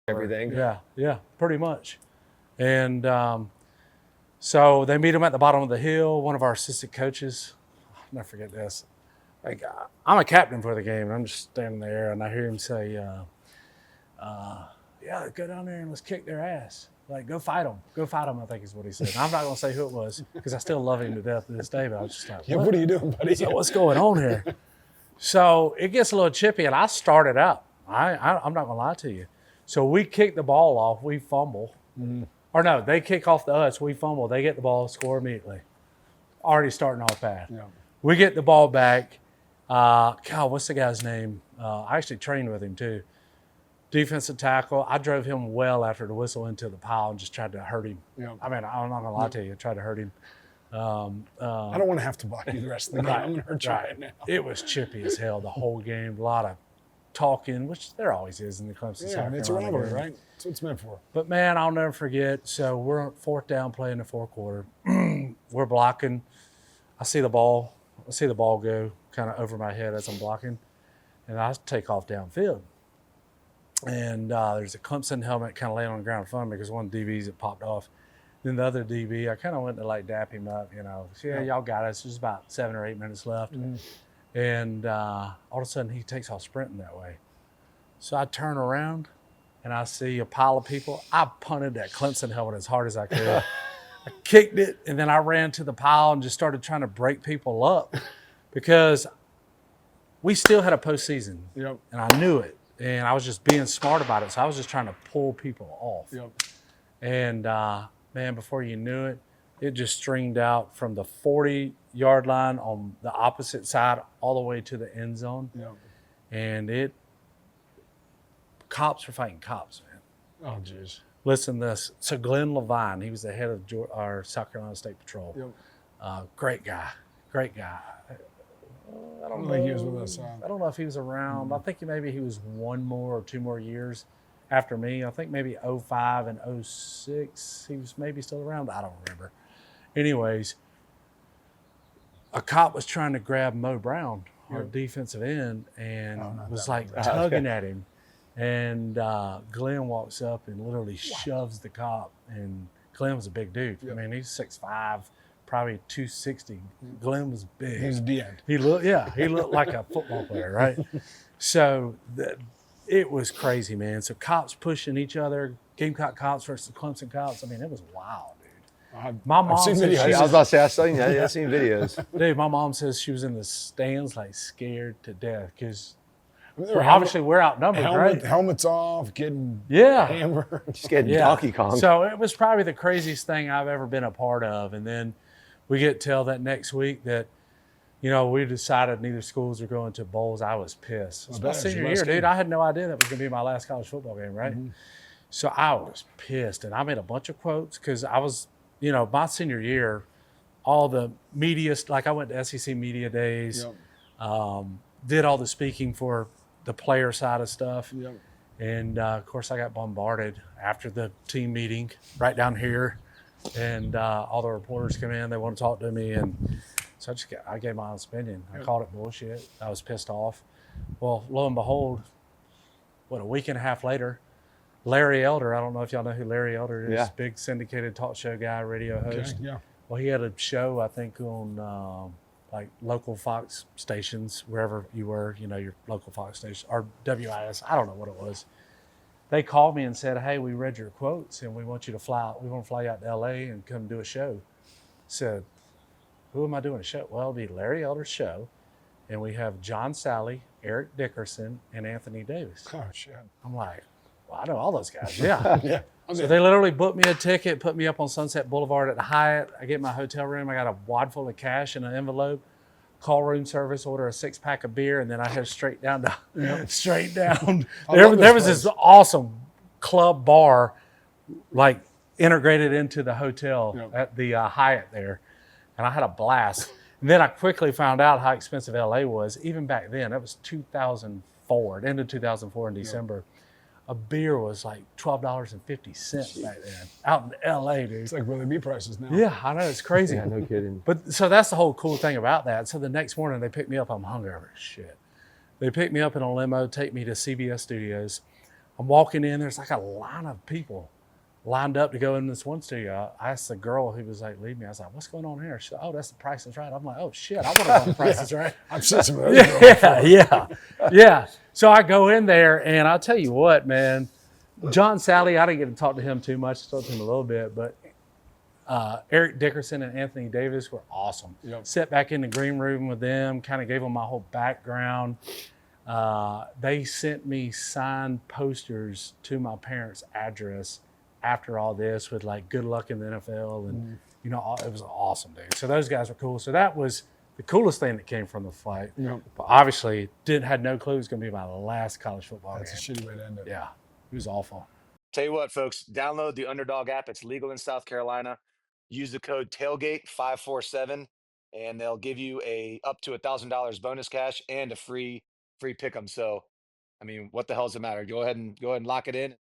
Everything. yeah, pretty much. And So they meet him at the bottom of the hill. One of our assistant coaches, I'll never forget this. Like, I'm a captain for the game, and I'm just standing there, and I hear him say, yeah, go down there and let's kick their ass. Like, go fight them. Go fight them, I think is what he said. And I'm not going to say who it was because I still love him to death to this day, but I was just like, Yeah, what are you doing, buddy? So what's going on here? So it gets a little chippy, and I started out. I'm not going to lie to you. So we kick the ball off. We fumble. Or no, they kick off to us. We fumble. They get the ball, score immediately. Already starting off bad. Yeah. We get the ball back. God, what's the guy's name? I actually trained with him too. Defensive tackle. I drove him well after the whistle into the pile and just tried to hurt him. Yeah. I mean, I'm not going to lie to you. I tried to hurt him. I don't want to have to block you the rest of the game. I'm going to hurt you right now. It was chippy as hell the whole game. A lot of talking, which there always is in the Clemson. Yeah, it's a rivalry, right? That's what it's meant for. But man, I'll never forget. So we're on fourth down, playing the fourth quarter. We're blocking. I see the ball go kind of over my head as I'm blocking, and I take off downfield. And there's a Clemson helmet kind of laying on the ground in front of me because one of the DBs had popped off. Then the other DB, I kind of went to like dap him up, So, yeah, y'all got us. There's about 7 or 8 minutes left. And all of a sudden, he takes off sprinting that way. So I turn around, and I see a pile of people. I punted that Clemson helmet as hard as I could. I kicked it, and then I ran to the pile and just started trying to break people up because we still had a postseason, Yep. and I knew it. And I was just being smart about it. So I was just trying to pull people off. Yep. And, man, before you knew it, it just stringed out from the 40-yard line on the opposite side all the way to the end zone. Yep. And cops were fighting cops, man. Oh, jeez. Listen to this. So Glenn Levine, he was the head of our South Carolina State Patrol. Yep. Great guy. I don't think he was with us. I don't know if he was around. I think maybe he was 1 more or 2 more years after me. I think maybe 05 and 06. He was maybe still around. I don't remember. Anyways, a cop was trying to grab Mo Brown, our defensive end, and was like tugging at him. And Glenn walks up and literally shoves the cop. And Glenn was a big dude. Yep. I mean, he's 6'5", probably 260. Glenn was big. He was D-end. He looked like a football player, right? So it was crazy, man. So cops pushing each other, Gamecock cops versus Clemson cops. I mean, it was wild, dude. My mom seen said videos. I was about to say, I've seen videos. dude, my mom says she was in the stands like scared to death because They were obviously we're outnumbered, right? Helmets off, getting Yeah. hammered. Just getting Donkey Kong. So it was probably the craziest thing I've ever been a part of. And then we get till that next week that, we decided neither schools were going to bowls. I was pissed. It was my bet. It was senior your year, last dude. game. I had no idea that was going to be my last college football game, right? So I was pissed. And I made a bunch of quotes because I was, my senior year, all the media, like I went to SEC media days, did all the speaking for the player side of stuff. Yep. And, of course, I got bombarded after the team meeting right down here. And all the reporters come in. They want to talk to me. And so I gave my honest opinion. I called it bullshit. I was pissed off. Well, lo and behold, a week and a half later, Larry Elder, I don't know if y'all know who Larry Elder is. Yeah. Big syndicated talk show guy, radio host. Okay, yeah. Well, he had a show, I think, on like local Fox stations, wherever you were, your local Fox station, or WIS, I don't know what it was. They called me and said, hey, we read your quotes and we want you to fly out. We want to fly you out to LA and come do a show. Said, who am I doing a show? Well, it'll be Larry Elder's show. And we have John Sally, Eric Dickerson, and Anthony Davis. Oh, shit. I'm like, well, I know all those guys. Yeah. Yeah. So they literally booked me a ticket, put me up on Sunset Boulevard at the Hyatt. I get my hotel room. I got a wad full of cash in an envelope. Call room service, order a 6-pack of beer, and then I head straight down. There was this awesome club bar, like integrated into the hotel at the Hyatt there, and I had a blast. And then I quickly found out how expensive LA was. Even back then, that was 2004, the end of 2004 in December. A beer was like $12.50 back then, out in LA, dude. It's like Willie B prices now. Yeah, I know, it's crazy. Yeah, no kidding. But so that's the whole cool thing about that. So the next morning they pick me up. I'm hungover as shit. They pick me up in a limo, take me to CBS Studios. I'm walking in. There's like a line of people lined up to go in this one studio. I asked the girl who was like leading me, I was like, what's going on here? She said, oh, that's The Price is Right. I'm like, oh shit, I want to go on The Price is Right. I've seen some of those. Yeah. So I go in there, and I'll tell you what, man, John Sally, I didn't get to talk to him too much. I talked to him a little bit, but Eric Dickerson and Anthony Davis were awesome. Yep. Sat back in the green room with them, kind of gave them my whole background. They sent me signed posters to my parents' address after all this with like good luck in the NFL. And, you know, it was awesome, dude. So those guys were cool. So that was the coolest thing that came from the fight. Yep. But obviously had no clue it was going to be my last college football That's game. a shitty way to end it. Yeah, it was awful. Tell you what, folks, download the Underdog app. It's legal in South Carolina. Use the code Tailgate547, and they'll give you up to $1,000 bonus cash and a free pick 'em. So, I mean, what the hell does it matter? Go ahead and lock it in.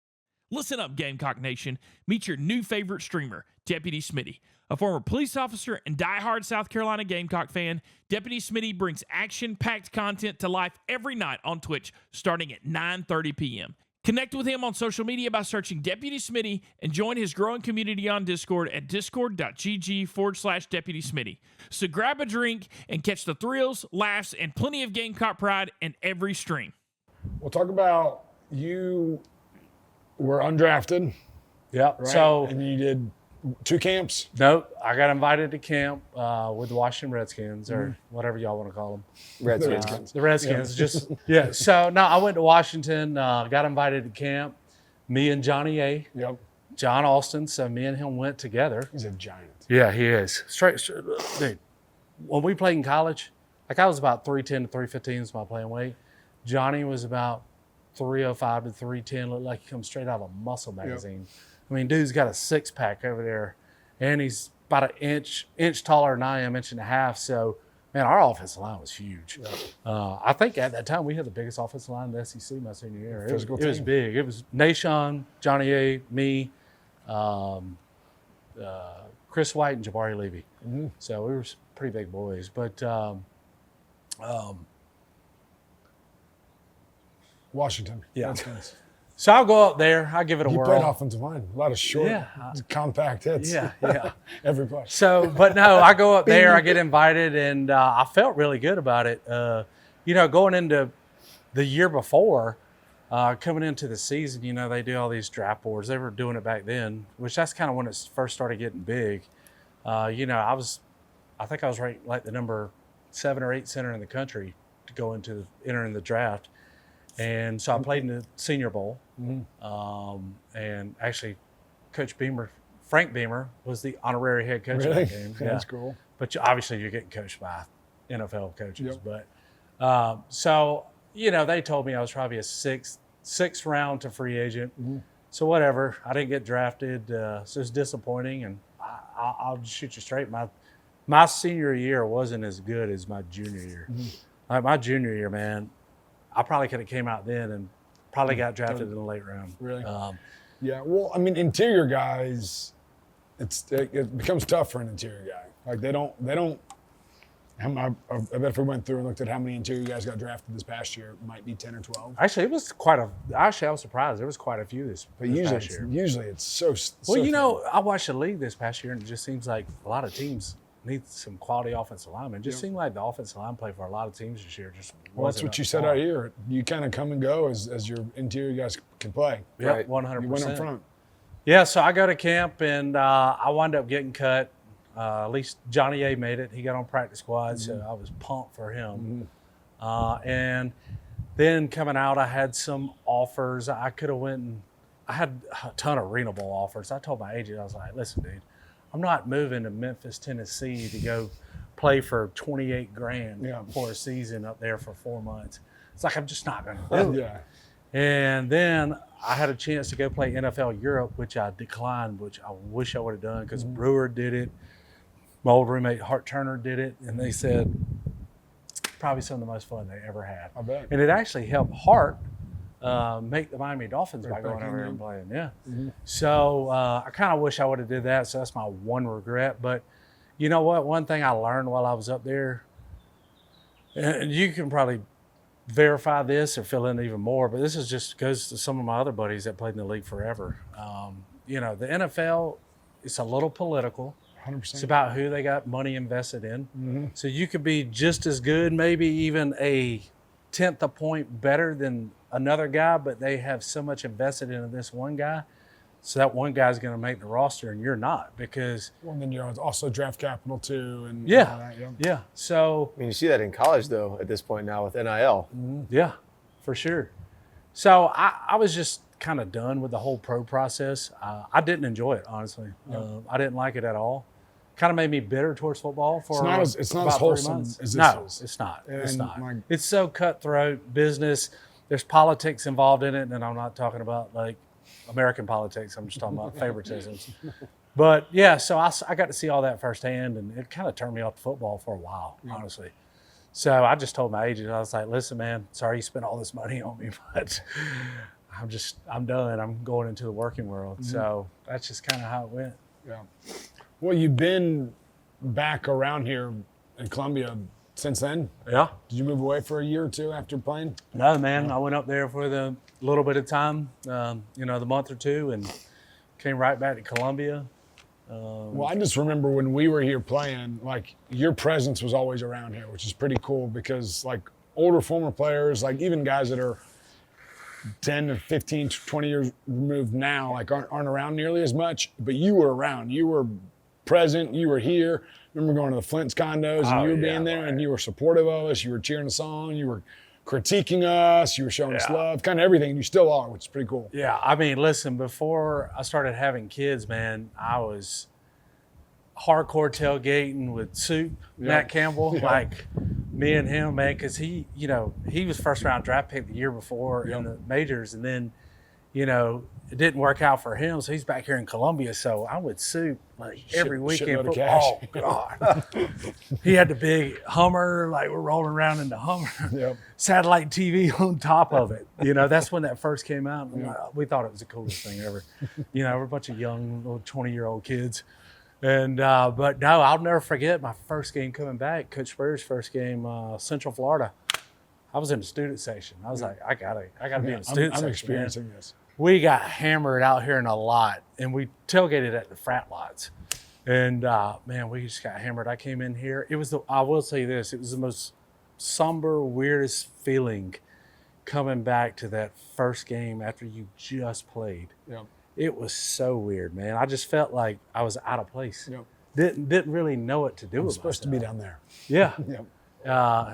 Listen up, Gamecock Nation. Meet your new favorite streamer, Deputy Smitty. A former police officer and diehard South Carolina Gamecock fan, Deputy Smitty brings action-packed content to life every night on Twitch starting at 9:30 p.m. Connect with him on social media by searching Deputy Smitty and join his growing community on Discord at discord.gg/Deputy Smitty. So grab a drink and catch the thrills, laughs, and plenty of Gamecock pride in every stream. We'll talk about you were undrafted, Yeah. right? So and you did 2 camps. no, I got invited to camp with the Washington Redskins or whatever y'all want to call them. Redskins. The Redskins. Yeah. So no, I went to Washington. Got invited to camp. Me and Johnny A. Yep. John Alston. So me and him went together. He's a giant. Yeah, he is. Straight, dude. When we played in college, like I was about 310 to 315 is my playing weight. Johnny was about 305 to 310. Looked like he comes straight out of a muscle magazine. I mean, dude's got a 6-pack over there, and he's about an inch taller than I am, inch and a half. So, man, our offensive line was huge. I think at that time we had the biggest offensive line in the SEC my senior year. It was team. big. It was Nashon, Johnny A, me, Chris White, and Jabari Levy. So we were pretty big boys. But Washington. Yeah. Redskins. so I'll go up there. I'll give it a You whirl. played offensive line. A lot of short, compact hits. Yeah. Every play. So, but no, I go up there, I get invited, and I felt really good about it. You know, going into the year before, coming into the season, you know, they do all these draft boards. They were doing it back then, which that's kind of when it first started getting big. You know, I think I was ranked like the number 7 or 8 center in the country to go into entering the draft. And so I played in the Senior Bowl. And actually, Coach Frank Beamer, was the honorary head coach of Really? that game. That's cool. But obviously, you're getting coached by NFL coaches. But so, you know, they told me I was probably a sixth round to free agent. So whatever. I didn't get drafted. So it's disappointing. And I'll just shoot you straight. My senior year wasn't as good as my junior year. Like my junior year, man, I probably could have came out then and probably got drafted in the late round. Really? Yeah. Well, I mean, interior guys, it becomes tough for an interior guy. Like they don't. I bet if we went through and looked at how many interior guys got drafted this past year, it might be 10 or 12. Actually, it was I was surprised. There was quite a few this past year. Usually it's so Well, you thin. know, I watched the league this past year, and it just seems like a lot of teams need some quality offensive linemen. It just seemed like the offensive line play for a lot of teams this year just Well, that's what you said out here. You kind of come and go as your interior guys can play. Yeah, Right. 100%. You went up front. Yeah, so I go to camp, and I wound up getting cut. At least Johnny A made it. He got on practice squad, so I was pumped for him. And then coming out, I had some offers. I could have went and I had a ton of Arena Bowl offers. I told my agent, I was like, listen, dude, I'm not moving to Memphis, Tennessee to go play for $28,000 for a season up there for 4 months. It's like, I'm just not going to do it. Yeah. And then I had a chance to go play NFL Europe, which I declined, which I wish I would have done because Brewer did it. My old roommate Hart Turner did it, and they said probably some of the most fun they ever had. I bet. And it actually helped Hart make the Miami Dolphins by going back over in there and there. playing. Yeah. So I kind of wish I would have did that. So that's my one regret. But you know what? One thing I learned while I was up there, and you can probably verify this or fill in even more, but this is just goes to some of my other buddies that played in the league forever. the NFL, it's a little political. 100%. It's about who they got money invested in. So you could be just as good, maybe even a tenth a point better than another guy, but they have so much invested into this one guy. So that one guy's going to make the roster and you're not because. Well, and then you're also draft capital too. And Yeah. all that, Yeah. So. I mean, you see that in college, though, at this point now with NIL. Yeah, for sure. So I was just kind of done with the whole pro process. I didn't enjoy it, honestly. I didn't like it at all. Kind of made me bitter towards football for it's not about as 3 wholesome months. as this No, is. it's not. And It's not. like- It's so cutthroat business. There's politics involved in it, and I'm not talking about like American politics. I'm just talking about favoritisms. But yeah, so I got to see all that firsthand, and it kind of turned me off football for a while, honestly. So I just told my agent, I was like, listen, man, sorry you spent all this money on me, but I'm done. I'm going into the working world. So that's just kind of how it went. Yeah. Well, you've been back around here in Columbia since then. Yeah. Did you move away for a year or two after playing? No, man, I went up there for the little bit of time, the month or two, and came right back to Columbia. Well, I just remember when we were here playing, like your presence was always around here, which is pretty cool because like older former players, like even guys that are 10 to 15, 20 years removed now, like aren't around nearly as much, but you were around. You were present. You were here. Remember going to the Flint's condos and you were being there and you were supportive of us. You were cheering us on. You were critiquing us. You were showing us love, kind of everything. And you still are, which is pretty cool. Yeah, I mean, listen, before I started having kids, man, I was hardcore tailgating with Soup, Matt Campbell, like me and him, man, because he was first round draft pick the year before in the majors, and then, it didn't work out for him, so he's back here in Columbia. So I would Soup like every weekend. Shitload of cash. Oh God, he had the big Hummer, like we're rolling around in the Hummer, satellite TV on top of it. That's when that first came out. And we thought it was the coolest thing ever. We're a bunch of young, little 20-year-old kids. And but no, I'll never forget my first game coming back. Coach Spurrier's first game, Central Florida. I was in the student section. I was like, I gotta be in the student section. I'm experiencing this. We got hammered out here in a lot, and we tailgated at the frat lots. And man, we just got hammered. I came in here. I will tell you this, it was the most somber, weirdest feeling coming back to that first game after you just played. Yeah. It was so weird, man. I just felt like I was out of place. Yep. Didn't really know what to do with myself. Supposed to be down there. Yeah.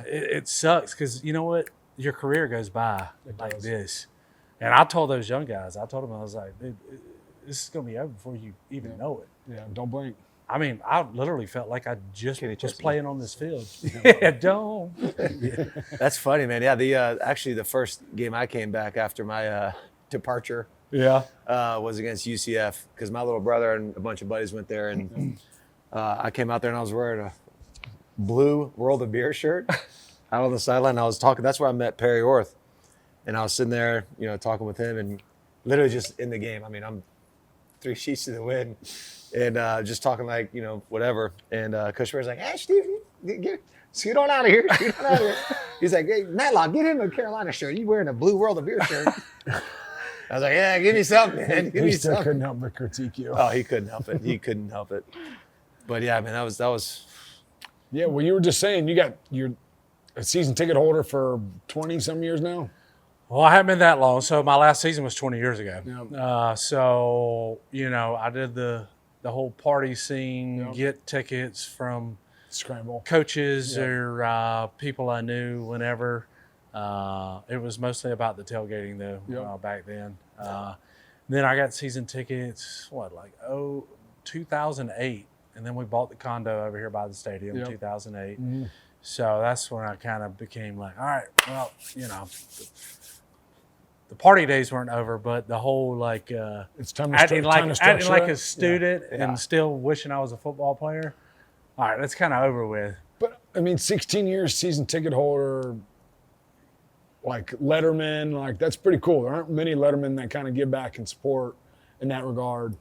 It sucks because you know what? Your career goes by like this. And I told those young guys, I was like, this is going to be over before you even know it. Yeah, don't blink. I mean, I literally felt like I just was playing on this field. Don't. That's funny, man. Yeah, actually the first game I came back after my departure was against UCF because my little brother and a bunch of buddies went there, and I came out there and I was wearing a blue World of Beer shirt out on the sideline. I was talking. That's where I met Perry Orth, and I was sitting there, talking with him, and literally just in the game. I mean, I'm 3 sheets to the wind, and just talking like whatever. And Coach Perry's like, "Hey, Steve, scoot on out of here. Scoot on out of here." He's like, "Hey, Matlock, get him a Carolina shirt. You wearing a blue World of Beer shirt?" I was like, "Yeah, give me something, man. Give me He still something." couldn't help but critique you. Oh, he couldn't help it. He couldn't help it. But yeah, man, that was. Yeah, well, you were just saying you're a season ticket holder for 20-some years now. Well, I haven't been that long. So my last season was 20 years ago. Yep. So, I did the whole party scene, get tickets from Scramble. coaches or people I knew whenever. It was mostly about the tailgating, though, back then. Then I got season tickets, 2008. And then we bought the condo over here by the stadium in 2008. Mm-hmm. So that's when I kind of became like, all right, well, the party days weren't over, but the whole it's time to acting like structure a student and still wishing I was a football player. All right, that's kind of over with. But I mean, 16 years season ticket holder, like Letterman, like that's pretty cool. There aren't many Lettermen that kind of give back and support in that regard.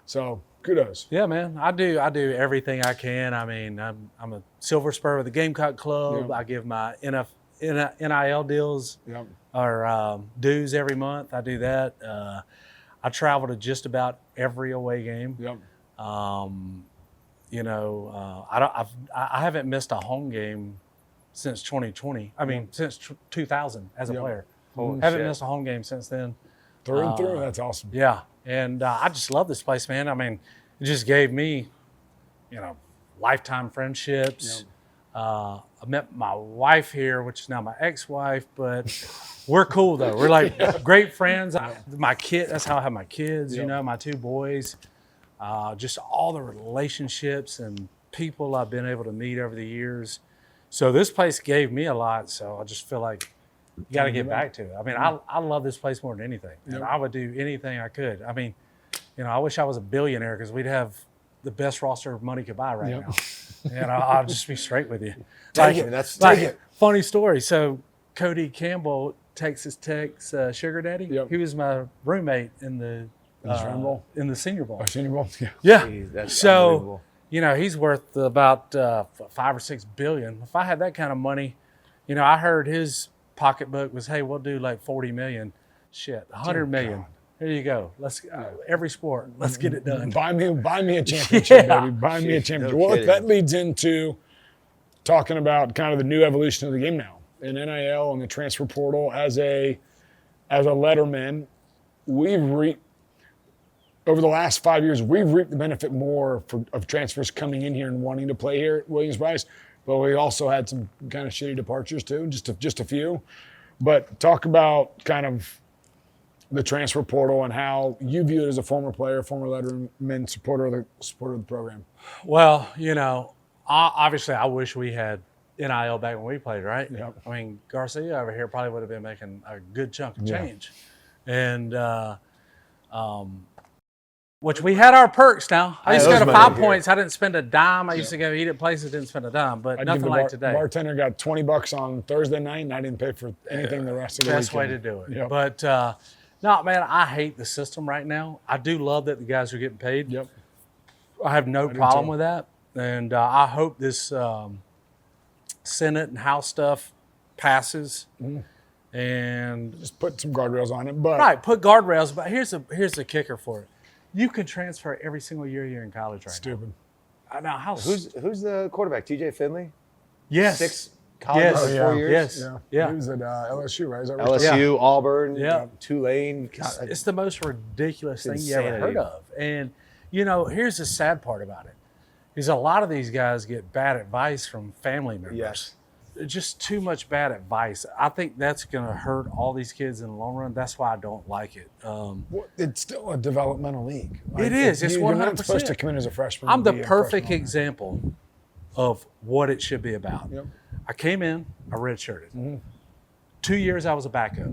So kudos. Yeah, man. I do everything I can. I mean, I'm a silver spur with the Gamecock Club. Yep. I give my NIL deals or dues every month. I do that. I travel to just about every away game. Yep. You know, I haven't missed a home game since 2020. I mean, since 2000 as a player. Holy Haven't shit. missed a home game since then. Through and through. That's awesome. Yeah, and I just love this place, man. I mean, it just gave me, you know, lifetime friendships. I met my wife here, which is now my ex-wife, but we're cool though. We're like great friends. My kid, that's how I have my kids. You know, my 2 boys. Just all the relationships and people I've been able to meet over the years. So this place gave me a lot. So I just feel like you got to get back to it. I mean, I love this place more than anything, and I would do anything I could. I mean, you know, I wish I was a billionaire because we'd have the best roster money could buy right now. And I'll just be straight with you. Take it. Funny story. So Cody Campbell, Texas Tech's sugar daddy. He was my roommate in the Senior Bowl. Senior Bowl. Yeah. Yeah. Jeez, that's So, unbelievable. you know, he's worth about $5 or $6 billion. If I had that kind of money, you know, I heard his pocketbook was, hey, we'll do like 40 million. Shit, 100 million. God. Here you go. Let's every sport. Let's get it done. Buy me a championship, Yeah. baby. Buy me a championship. No Well, kidding. that leads into talking about kind of the new evolution of the game now in NIL and the transfer portal. As a letterman, over the last 5 years, we've reaped the benefit more of transfers coming in here and wanting to play here at Williams-Brice. But we also had some kind of shitty departures too, just a few. But talk about kind of the transfer portal and how you view it as a former player, former letterman, supporter of the program. Well, you know, obviously I wish we had NIL back when we played, right? Yep. I mean, Garcia over here probably would have been making a good chunk of change. And which we had our perks now. I used to go to 5 Points. I didn't spend a dime. I used to go eat at places, didn't spend a dime, but I'd nothing give the like today. Bartender got $20 on Thursday night, and I didn't pay for anything the rest of the Best way weekend. to do it. Yep. But no, man, I hate the system right now. I do love that the guys are getting paid. Yep. I have no do problem too. with that. And I hope this Senate and House stuff passes. And Just put some guardrails on it. But right, put guardrails. But here's the kicker for it. You can transfer every single year you're in college right stupid. now. Now, how Who's the quarterback? TJ Finley? yes. 6 colleges Yes. in 4 years? Yes. Yeah. He was at LSU, right? Is that right? LSU, Auburn, Yeah. Tulane. It's the most ridiculous thing you ever insanity. heard of. And, you know, here's the sad part about it is a lot of these guys get bad advice from family members. Yes. Just too much bad advice. I think that's going to hurt all these kids in the long run. That's why I don't like it. Well, it's still a developmental league. It is. It's You're not 100%. supposed to come in as a freshman. I'm and the be a perfect freshman. example of what it should be about. Yep. I came in, I redshirted. 2 years I was a backup.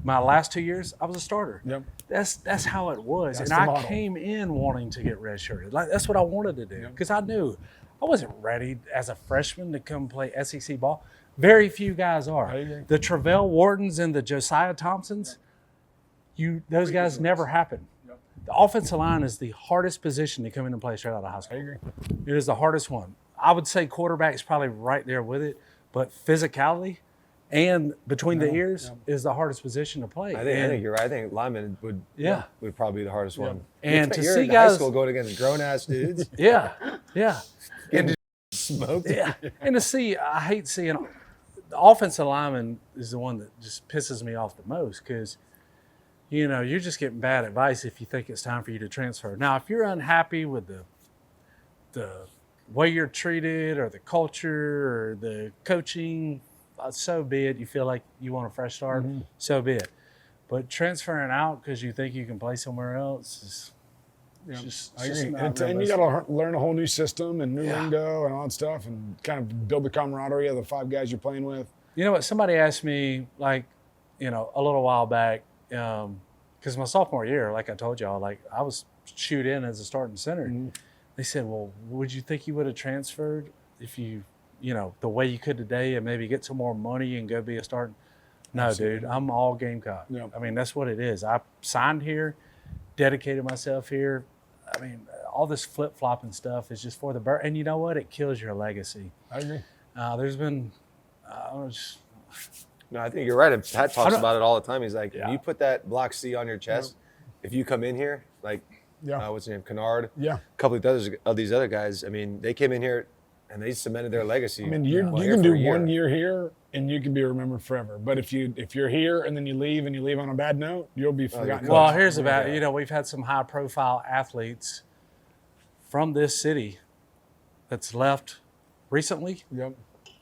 My last 2 years I was a starter. Yep. That's how it was. That's and the I model. came in wanting to get redshirted. Like that's what I wanted to do because I knew I wasn't ready as a freshman to come play SEC ball. Very few guys are. I agree. The Travell Whartons and the Josiah Thompsons, those guys never happen. The offensive line is the hardest position to come in and play straight out of high school. I agree. It is the hardest one. I would say quarterback's probably right there with it, but physicality and between the ears is the hardest position to play. I think you're right. I think lineman would probably be the hardest one. And to you're see in guys, high school going against grown ass dudes. yeah, Smoked. yeah, and to see, I hate seeing the offensive lineman is the one that just pisses me off the most because, you know, you're just getting bad advice if you think it's time for you to transfer. Now, if you're unhappy with the way you're treated or the culture or the coaching, so be it. You feel like you want a fresh start, so be it. But transferring out because you think you can play somewhere else is just I just agree. not And you realistic. got to learn a whole new system and new lingo and all that stuff and kind of build the camaraderie of the 5 guys you're playing with. You know what? Somebody asked me, like, you know, a little while back, because my sophomore year, like I told y'all, like I was shoot in as a starting center. They said, well, would you think you would have transferred if you know, the way you could today and maybe get some more money and go be a starting? No, dude, I'm all Gamecock. Yeah. I mean, that's what it is. I signed here, dedicated myself here. I mean, all this flip-flopping stuff is just for the bird. And you know what? It kills your legacy. I agree. There's been, No, I think you're right. Pat talks don't- about it all the time. He's like, Yeah. if you put that block C on your chest, if you come in here, like, what's his name, Kennard, Yeah. a couple of these other guys, I mean, they came in here and they cemented their legacy. I mean, you can do 1 year here and you can be remembered forever. But if you're here and then you leave on a bad note, you'll be forgotten. Well, here's about we've had some high profile athletes from this city that's left recently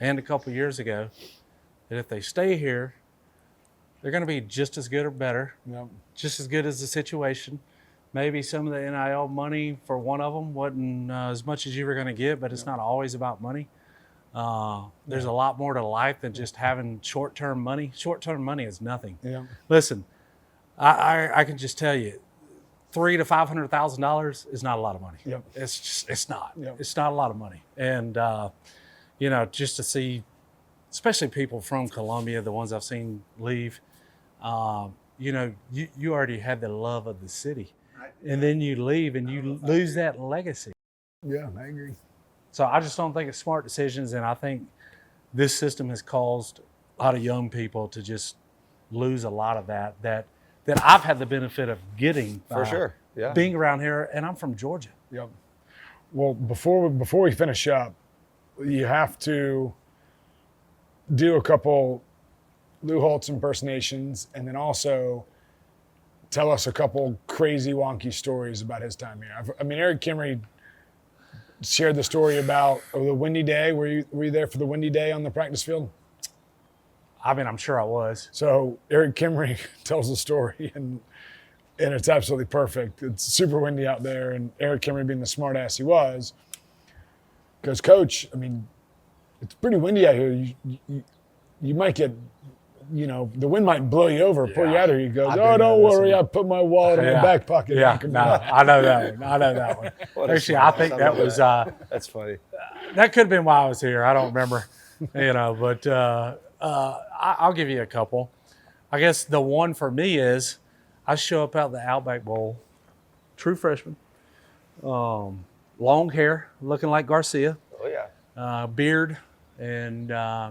and a couple years ago. That if they stay here, they're going to be just as good or better, just as good as the situation. Maybe some of the NIL money for one of them wasn't as much as you were going to get, but it's not always about money. There's a lot more to life than just having short-term money. Short-term money is nothing. Yeah. Listen, I can just tell you, $300,000 to $500,000 is not a lot of money. Yep. It's not. Yep. It's not a lot of money. And just to see, especially people from Columbia, the ones I've seen leave, you already had the love of the city. And then you leave and you lose that legacy. Yeah, I agree. So I just don't think it's smart decisions. And I think this system has caused a lot of young people to just lose a lot of that I've had the benefit of getting. For sure, yeah. Being around here, and I'm from Georgia. Yep. Well, before we finish up, you have to do a couple Lou Holtz impersonations, and then also tell us a couple crazy, wonky stories about his time here. I mean, Eric Kimry shared the story about the windy day. Were you there for the windy day on the practice field? I mean, I'm sure I was. So Eric Kimry tells the story, and it's absolutely perfect. It's super windy out there, and Eric Kimry, being the smart ass he was, goes, Coach, I mean, it's pretty windy out here. You might get, the wind might blow you over, pull you out of here. He goes, don't worry, I put my wallet in my back pocket. Yeah, I know that one. Actually, I think that was that's funny. That could have been why I was here. I don't remember, but I'll give you a couple. I guess the one for me is I show up out the Outback Bowl, true freshman, long hair, looking like Garcia. Oh yeah. Beard. And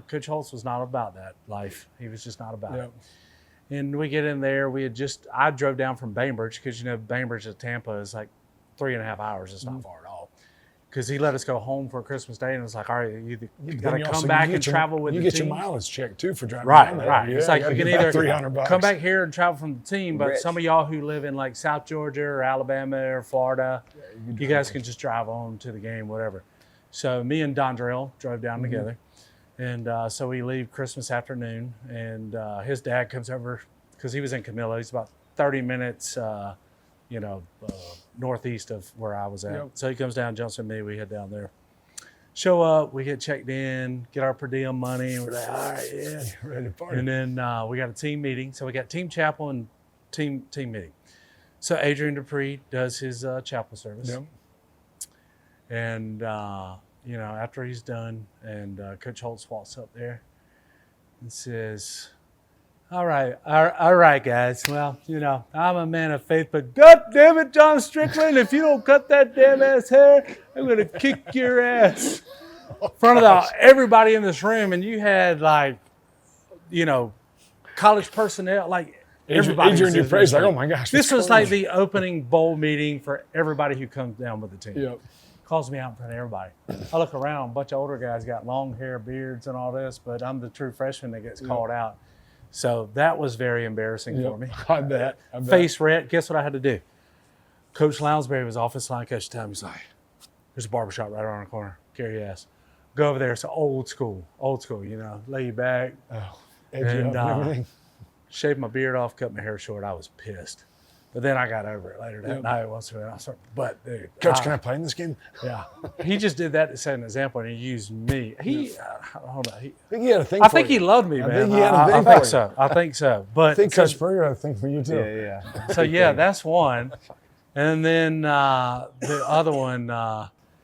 Coach Holtz was not about that life. He was just not about it. And we get in there. I drove down from Bainbridge because, Bainbridge to Tampa is like 3.5 hours. It's not far at all. Because he let us go home for Christmas Day, and it was like, all right, you got to come back and travel with the team. You get your mileage checked, too, for driving right. Yeah, it's like you can either $300. come back here and travel from the team, but Rich. some of y'all who live in like South Georgia or Alabama or Florida, you guys can just drive on to the game, whatever. So me and Dondrell drove down together. And so we leave Christmas afternoon, and his dad comes over because he was in Camilla. He's about 30 minutes, northeast of where I was at. Yep. So he comes down, jumps with me. We head down there. Show up, we get checked in, get our per diem money, and we're like, all right, yeah. Ready to party. And then we got a team meeting. So we got team chapel and team meeting. So Adrian Dupree does his chapel service. Yep. And, after he's done, and Coach Holtz walks up there and says, all right, guys. Well, I'm a man of faith, but God damn it, John Strickland, if you don't cut that damn ass hair, I'm going to kick your ass. In front of everybody in this room, and you had college personnel, like everybody. Adrian Dupree's like, oh my gosh. This was like the opening bowl meeting for everybody who comes down with the team. Yep. Calls me out in front of everybody. I look around, a bunch of older guys got long hair, beards, and all this, but I'm the true freshman that gets called out. So that was very embarrassing for me. I bet. Face red. Guess what I had to do? Coach Lounsbury was offensive line coach at the time. He's like, there's a barbershop right around the corner. Carry your ass. Go over there. It's old school, lay you back. Oh, and everything. Shaved my beard off, cut my hair short. I was pissed. But then I got over it later that night. But dude, Coach, can I play in this game? Yeah, he just did that to set an example, and he used me. Hold on. I think he had a thing I for think you. he loved me, man. I think he had a thing I for think you. so. I think so. But I think Coach Spurrier had a thing for you, too. Yeah. so that's one. And then the other one,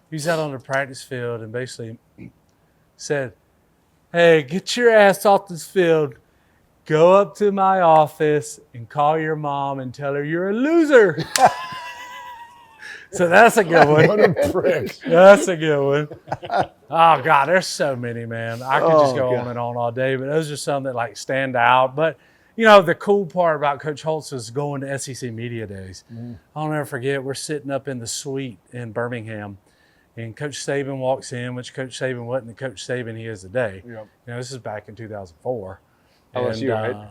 he was out on the practice field and basically said, hey, get your ass off this field. Go up to my office and call your mom and tell her you're a loser. So that's a good one. What a prick. That's a good one. Oh, God, there's so many, man. I could just go on and on all day, but those are some that, stand out. But, You know, the cool part about Coach Holtz is going to SEC Media Days. I'll never forget, we're sitting up in the suite in Birmingham, and Coach Saban walks in, which Coach Saban wasn't the Coach Saban he is today. Yep. You know, this is back in 2004. LSU, right?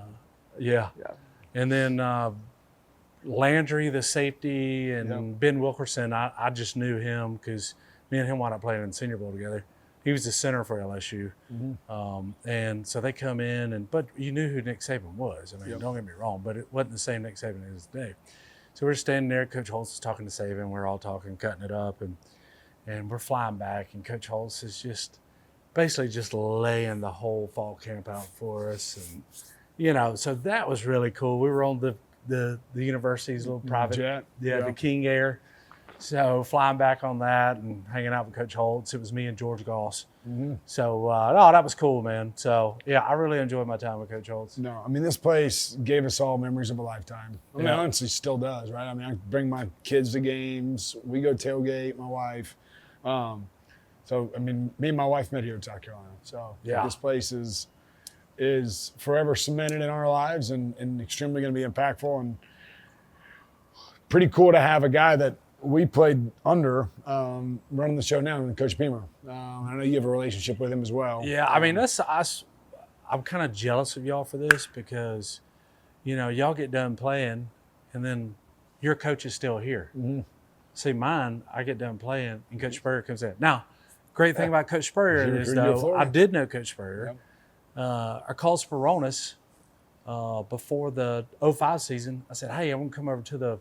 Yeah. And then Landry, the safety, and Ben Wilkerson, I just knew him because me and him wound up playing in the Senior Bowl together. He was the center for LSU. And so they come in, but you knew who Nick Saban was. I mean, don't get me wrong, but it wasn't the same Nick Saban as today. So we're standing there, Coach Holtz is talking to Saban, we're all talking, cutting it up, and we're flying back, and Coach Holtz is just basically just laying the whole fall camp out for us. And, you know, so that was really cool. We were on the university's little private jet. The King Air. So flying back on that and hanging out with Coach Holtz, it was me and George Goss. So, that was cool, man. So, yeah, I really enjoyed my time with Coach Holtz. No, I mean, this place gave us all memories of a lifetime. I mean, honestly, still does, right? I mean, I bring my kids to games. We go tailgate, my wife. So, I mean, me and my wife met here in South Carolina. So, this place is forever cemented in our lives and extremely going to be impactful, and pretty cool to have a guy that we played under running the show now, Coach Beamer. I know you have a relationship with him as well. Yeah, I mean, I'm kind of jealous of y'all for this because, you know, y'all get done playing and then your coach is still here. See, mine, I get done playing and Coach Spurrier comes in. Now, great thing about Coach Spurrier is, though, I did know Coach Spurrier. I called Speronis before the 05 season. I said, hey, I'm going to come over to the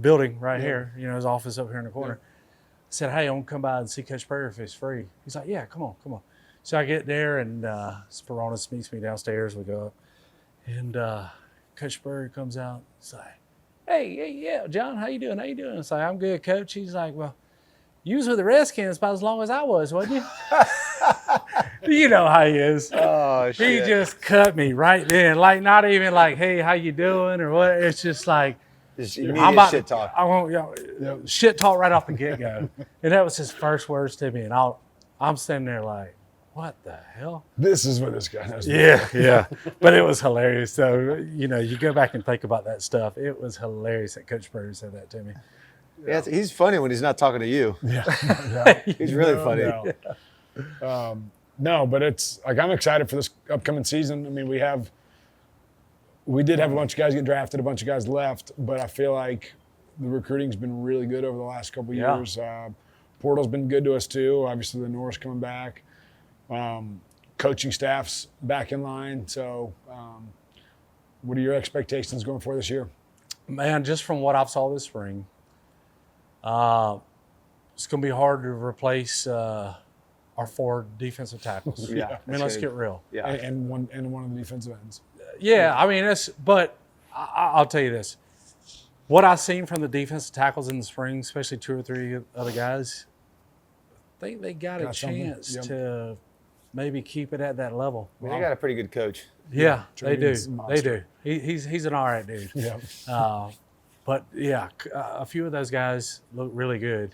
building right here, you know, his office up here in the corner. I said, hey, I want to come by and see Coach Spurrier if it's free. He's like, yeah, come on. So I get there, and Speronis meets me downstairs. We go up, and Coach Spurrier comes out. He's like, hey, yeah, John, how you doing? I say, I'm good, Coach. He's like, well, you was with the Redskins about as long as I was, wasn't you? You know how he is. Oh, shit. He just cut me right then. Like, not even like, hey, how you doing or what. It's just like, shit talk. I want shit talk right off the get-go. And that was his first words to me. And I'm standing there like, what the hell? This is what this guy knows. Yeah. But it was hilarious. So, you know, you go back and think about that stuff. It was hilarious that Coach Spurrier said that to me. Yeah, he's funny when he's not talking to you. He's really funny. No, but it's like I'm excited for this upcoming season. I mean, we did have a bunch of guys get drafted, a bunch of guys left, but I feel like the recruiting's been really good over the last couple of years. Portal's been good to us too. Obviously, the Norris coming back. Coaching staff's back in line. So, what are your expectations going for this year? Man, just from what I've saw this spring, it's going to be hard to replace our 4 defensive tackles. I mean, let's get real. And one of the defensive ends. I mean, but I'll tell you this. What I've seen from the defensive tackles in the spring, especially 2 or 3 other guys, I think they got a chance to maybe keep it at that level. I mean, they got a pretty good coach. Yeah, they do. They do. He's an all right dude. But, a few of those guys look really good.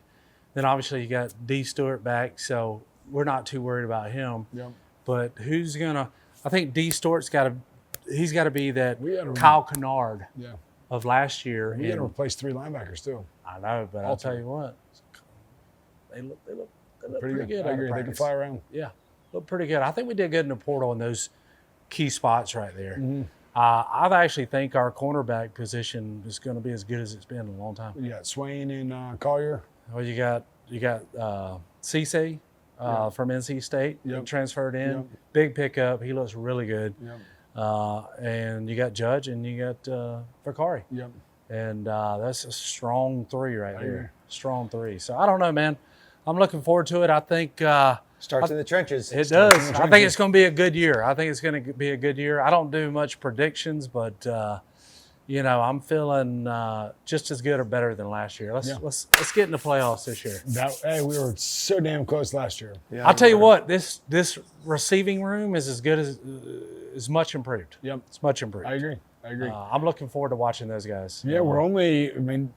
Then, obviously, you got D. Stewart back, so we're not too worried about him. But who's going to – I think D. Stewart's got to – he's got to be that Kyle Kennard of last year. We had to replace 3 linebackers, too. I know, but I'll tell you what. They look pretty good. I agree. They can fly around. Yeah, look pretty good. I think we did good in the portal in those key spots right there. I actually think our cornerback position is going to be as good as it's been in a long time. You got Swain and Collier. Well, you got Cece from NC State. Transferred in. Big pickup. He looks really good. And you got Judge and you got Vakari. And that's a strong 3 right there. Strong 3. So I don't know, man. I'm looking forward to it. I think starts in the trenches. It does. I think it's going to be a good year. I don't do much predictions, but I'm feeling just as good or better than last year. Let's get in the playoffs this year. We were so damn close last year. I'll tell you what, this receiving room is as good as much improved. Yep, it's much improved. I agree. I agree. I'm looking forward to watching those guys. Yeah,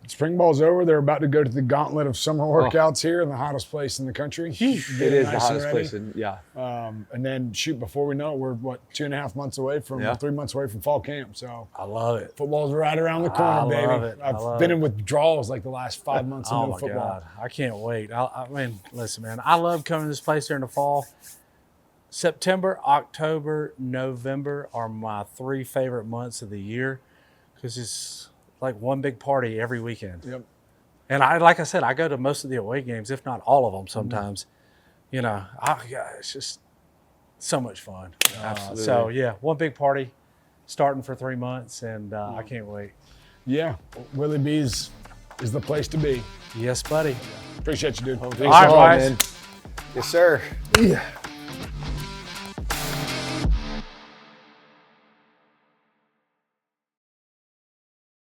spring ball's over. They're about to go to the gauntlet of summer workouts here in the hottest place in the country. It is the hottest place. And then, before we know it, we're, 2.5 months away from, 3 months away from fall camp. So I love it. Football's right around the corner, baby. Love it. I've been in withdrawals like the last 5 months of no football. God. I can't wait. I mean, listen, man, I love coming to this place during the fall. September, October, November are my 3 favorite months of the year because it's like one big party every weekend. Yep. And like I said, I go to most of the away games, if not all of them sometimes. You know, it's just so much fun. Absolutely. So, yeah, one big party starting for 3 months, and I can't wait. Yeah, Willie B's is the place to be. Yes, buddy. Appreciate you, dude. All right, guys. Yes, sir. Yeah.